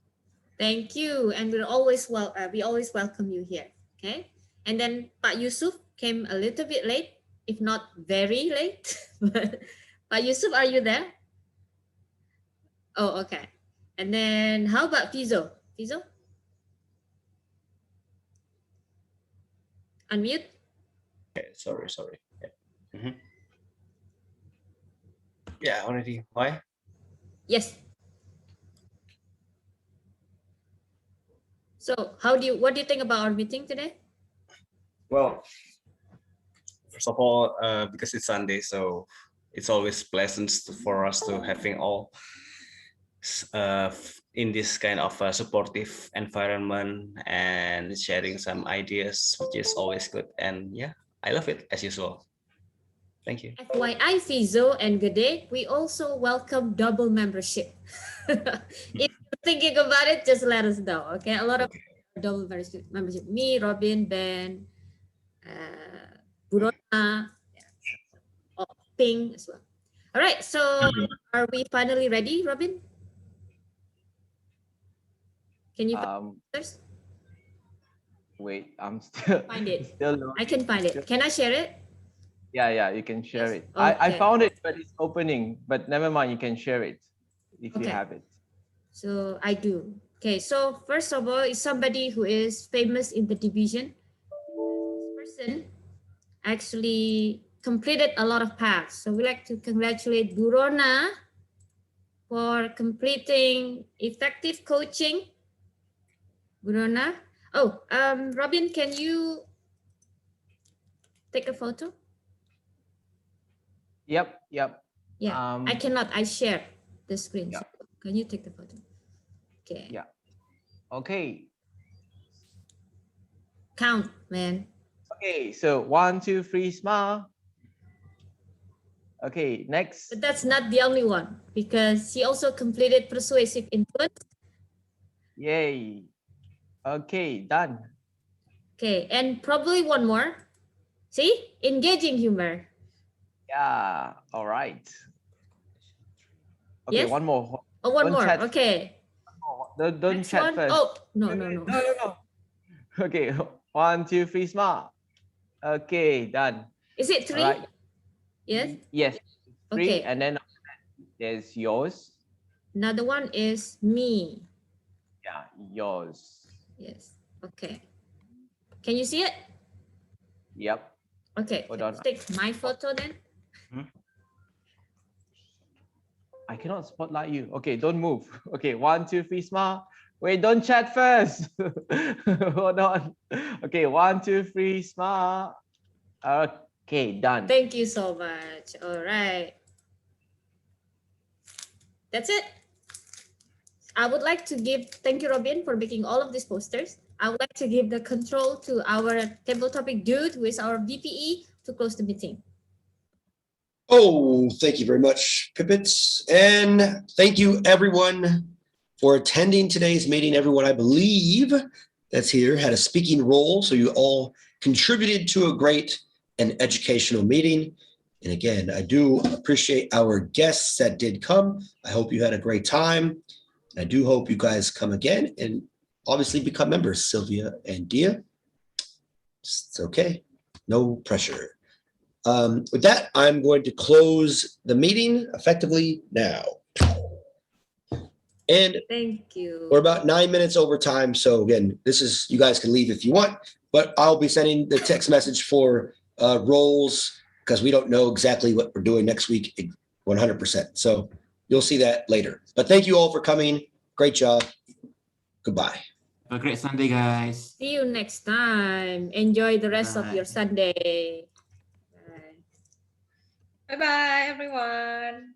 Thank you. And we always welcome you here. Okay. And then Pak Yusuf came a little bit late, if not very late. But Pak Yusuf, are you there? Oh, okay. And then how about Fizo? Fizo? Unmute. Okay, sorry. Yeah. Yeah, already. Why? Yes. So what do you think about our meeting today? Well, first of all, because it's Sunday, so it's always pleasant for us to having all in this kind of a supportive environment and sharing some ideas, which is always good. And yeah, I love it as usual. Thank you. FYI, Fizo and Gede, we also welcome double membership. If you're thinking about it, just let us know. Okay, a lot of double membership. Me, Robin, Ben, Burona, Ping as well. All right, so are we finally ready, Robin? Can you first? Wait, I'm still Find it. Still loading. I can find it. Can I share it? Yeah, you can share it. Okay. I found it, but it's opening. But never mind, you can share it if you Okay. have it. So I do. Okay, so first of all, is somebody who is famous in the division. This person actually completed a lot of paths. So we like to congratulate Burona for completing effective coaching. Bruna. Oh, Robin, can you take a photo? Yep. Yeah, I cannot. I share the screen. Yeah. So can you take the photo? Okay. Yeah. Okay. Count, man. Okay. So 1, 2, 3, smile. Okay. Next. But that's not the only one because he also completed persuasive influence. Yay. Okay. Done. Okay, and probably one more. See, engaging humor. Yeah. All right. Okay. Yes? One more. Oh, one Don't more. chat. Okay. Don't Next chat one. first. Oh, no. No. Okay. 1, 2, 3, smile. Okay. Done. Is it All 3? right. Yes. Yes. 3, Okay. and then there's yours. Another one is me. Yeah, yours. Yes. Okay. Can you see it? Yep. Okay. Hold Let's on. take my photo then. I cannot spotlight you. Okay, don't move. Okay, 1, 2, 3, smile. Wait, don't chat first. Hold on. Okay, 1, 2, 3, smile. Okay, done. Thank you so much. All right. That's it. I would like to thank you, Robin, for making all of these posters. I would like to give the control to our table topic dude, who is our VPE, to close the meeting. Oh, thank you very much, Pippets. And thank you, everyone, for attending today's meeting. Everyone, I believe, that's here had a speaking role. So you all contributed to a great and educational meeting. And again, I do appreciate our guests that did come. I hope you had a great time. I do hope you guys come again and obviously become members, Sylvia and Dia. It's okay. No pressure. With that, I'm going to close the meeting effectively now. And thank you. We're about 9 minutes over time. So again, this is, you guys can leave if you want, but I'll be sending the text message for roles because we don't know exactly what we're doing next week 100%. So you'll see that later. But thank you all for coming. Great job. Goodbye. Have a great Sunday, guys. See you next time. Enjoy the rest of your Sunday. Bye bye, everyone.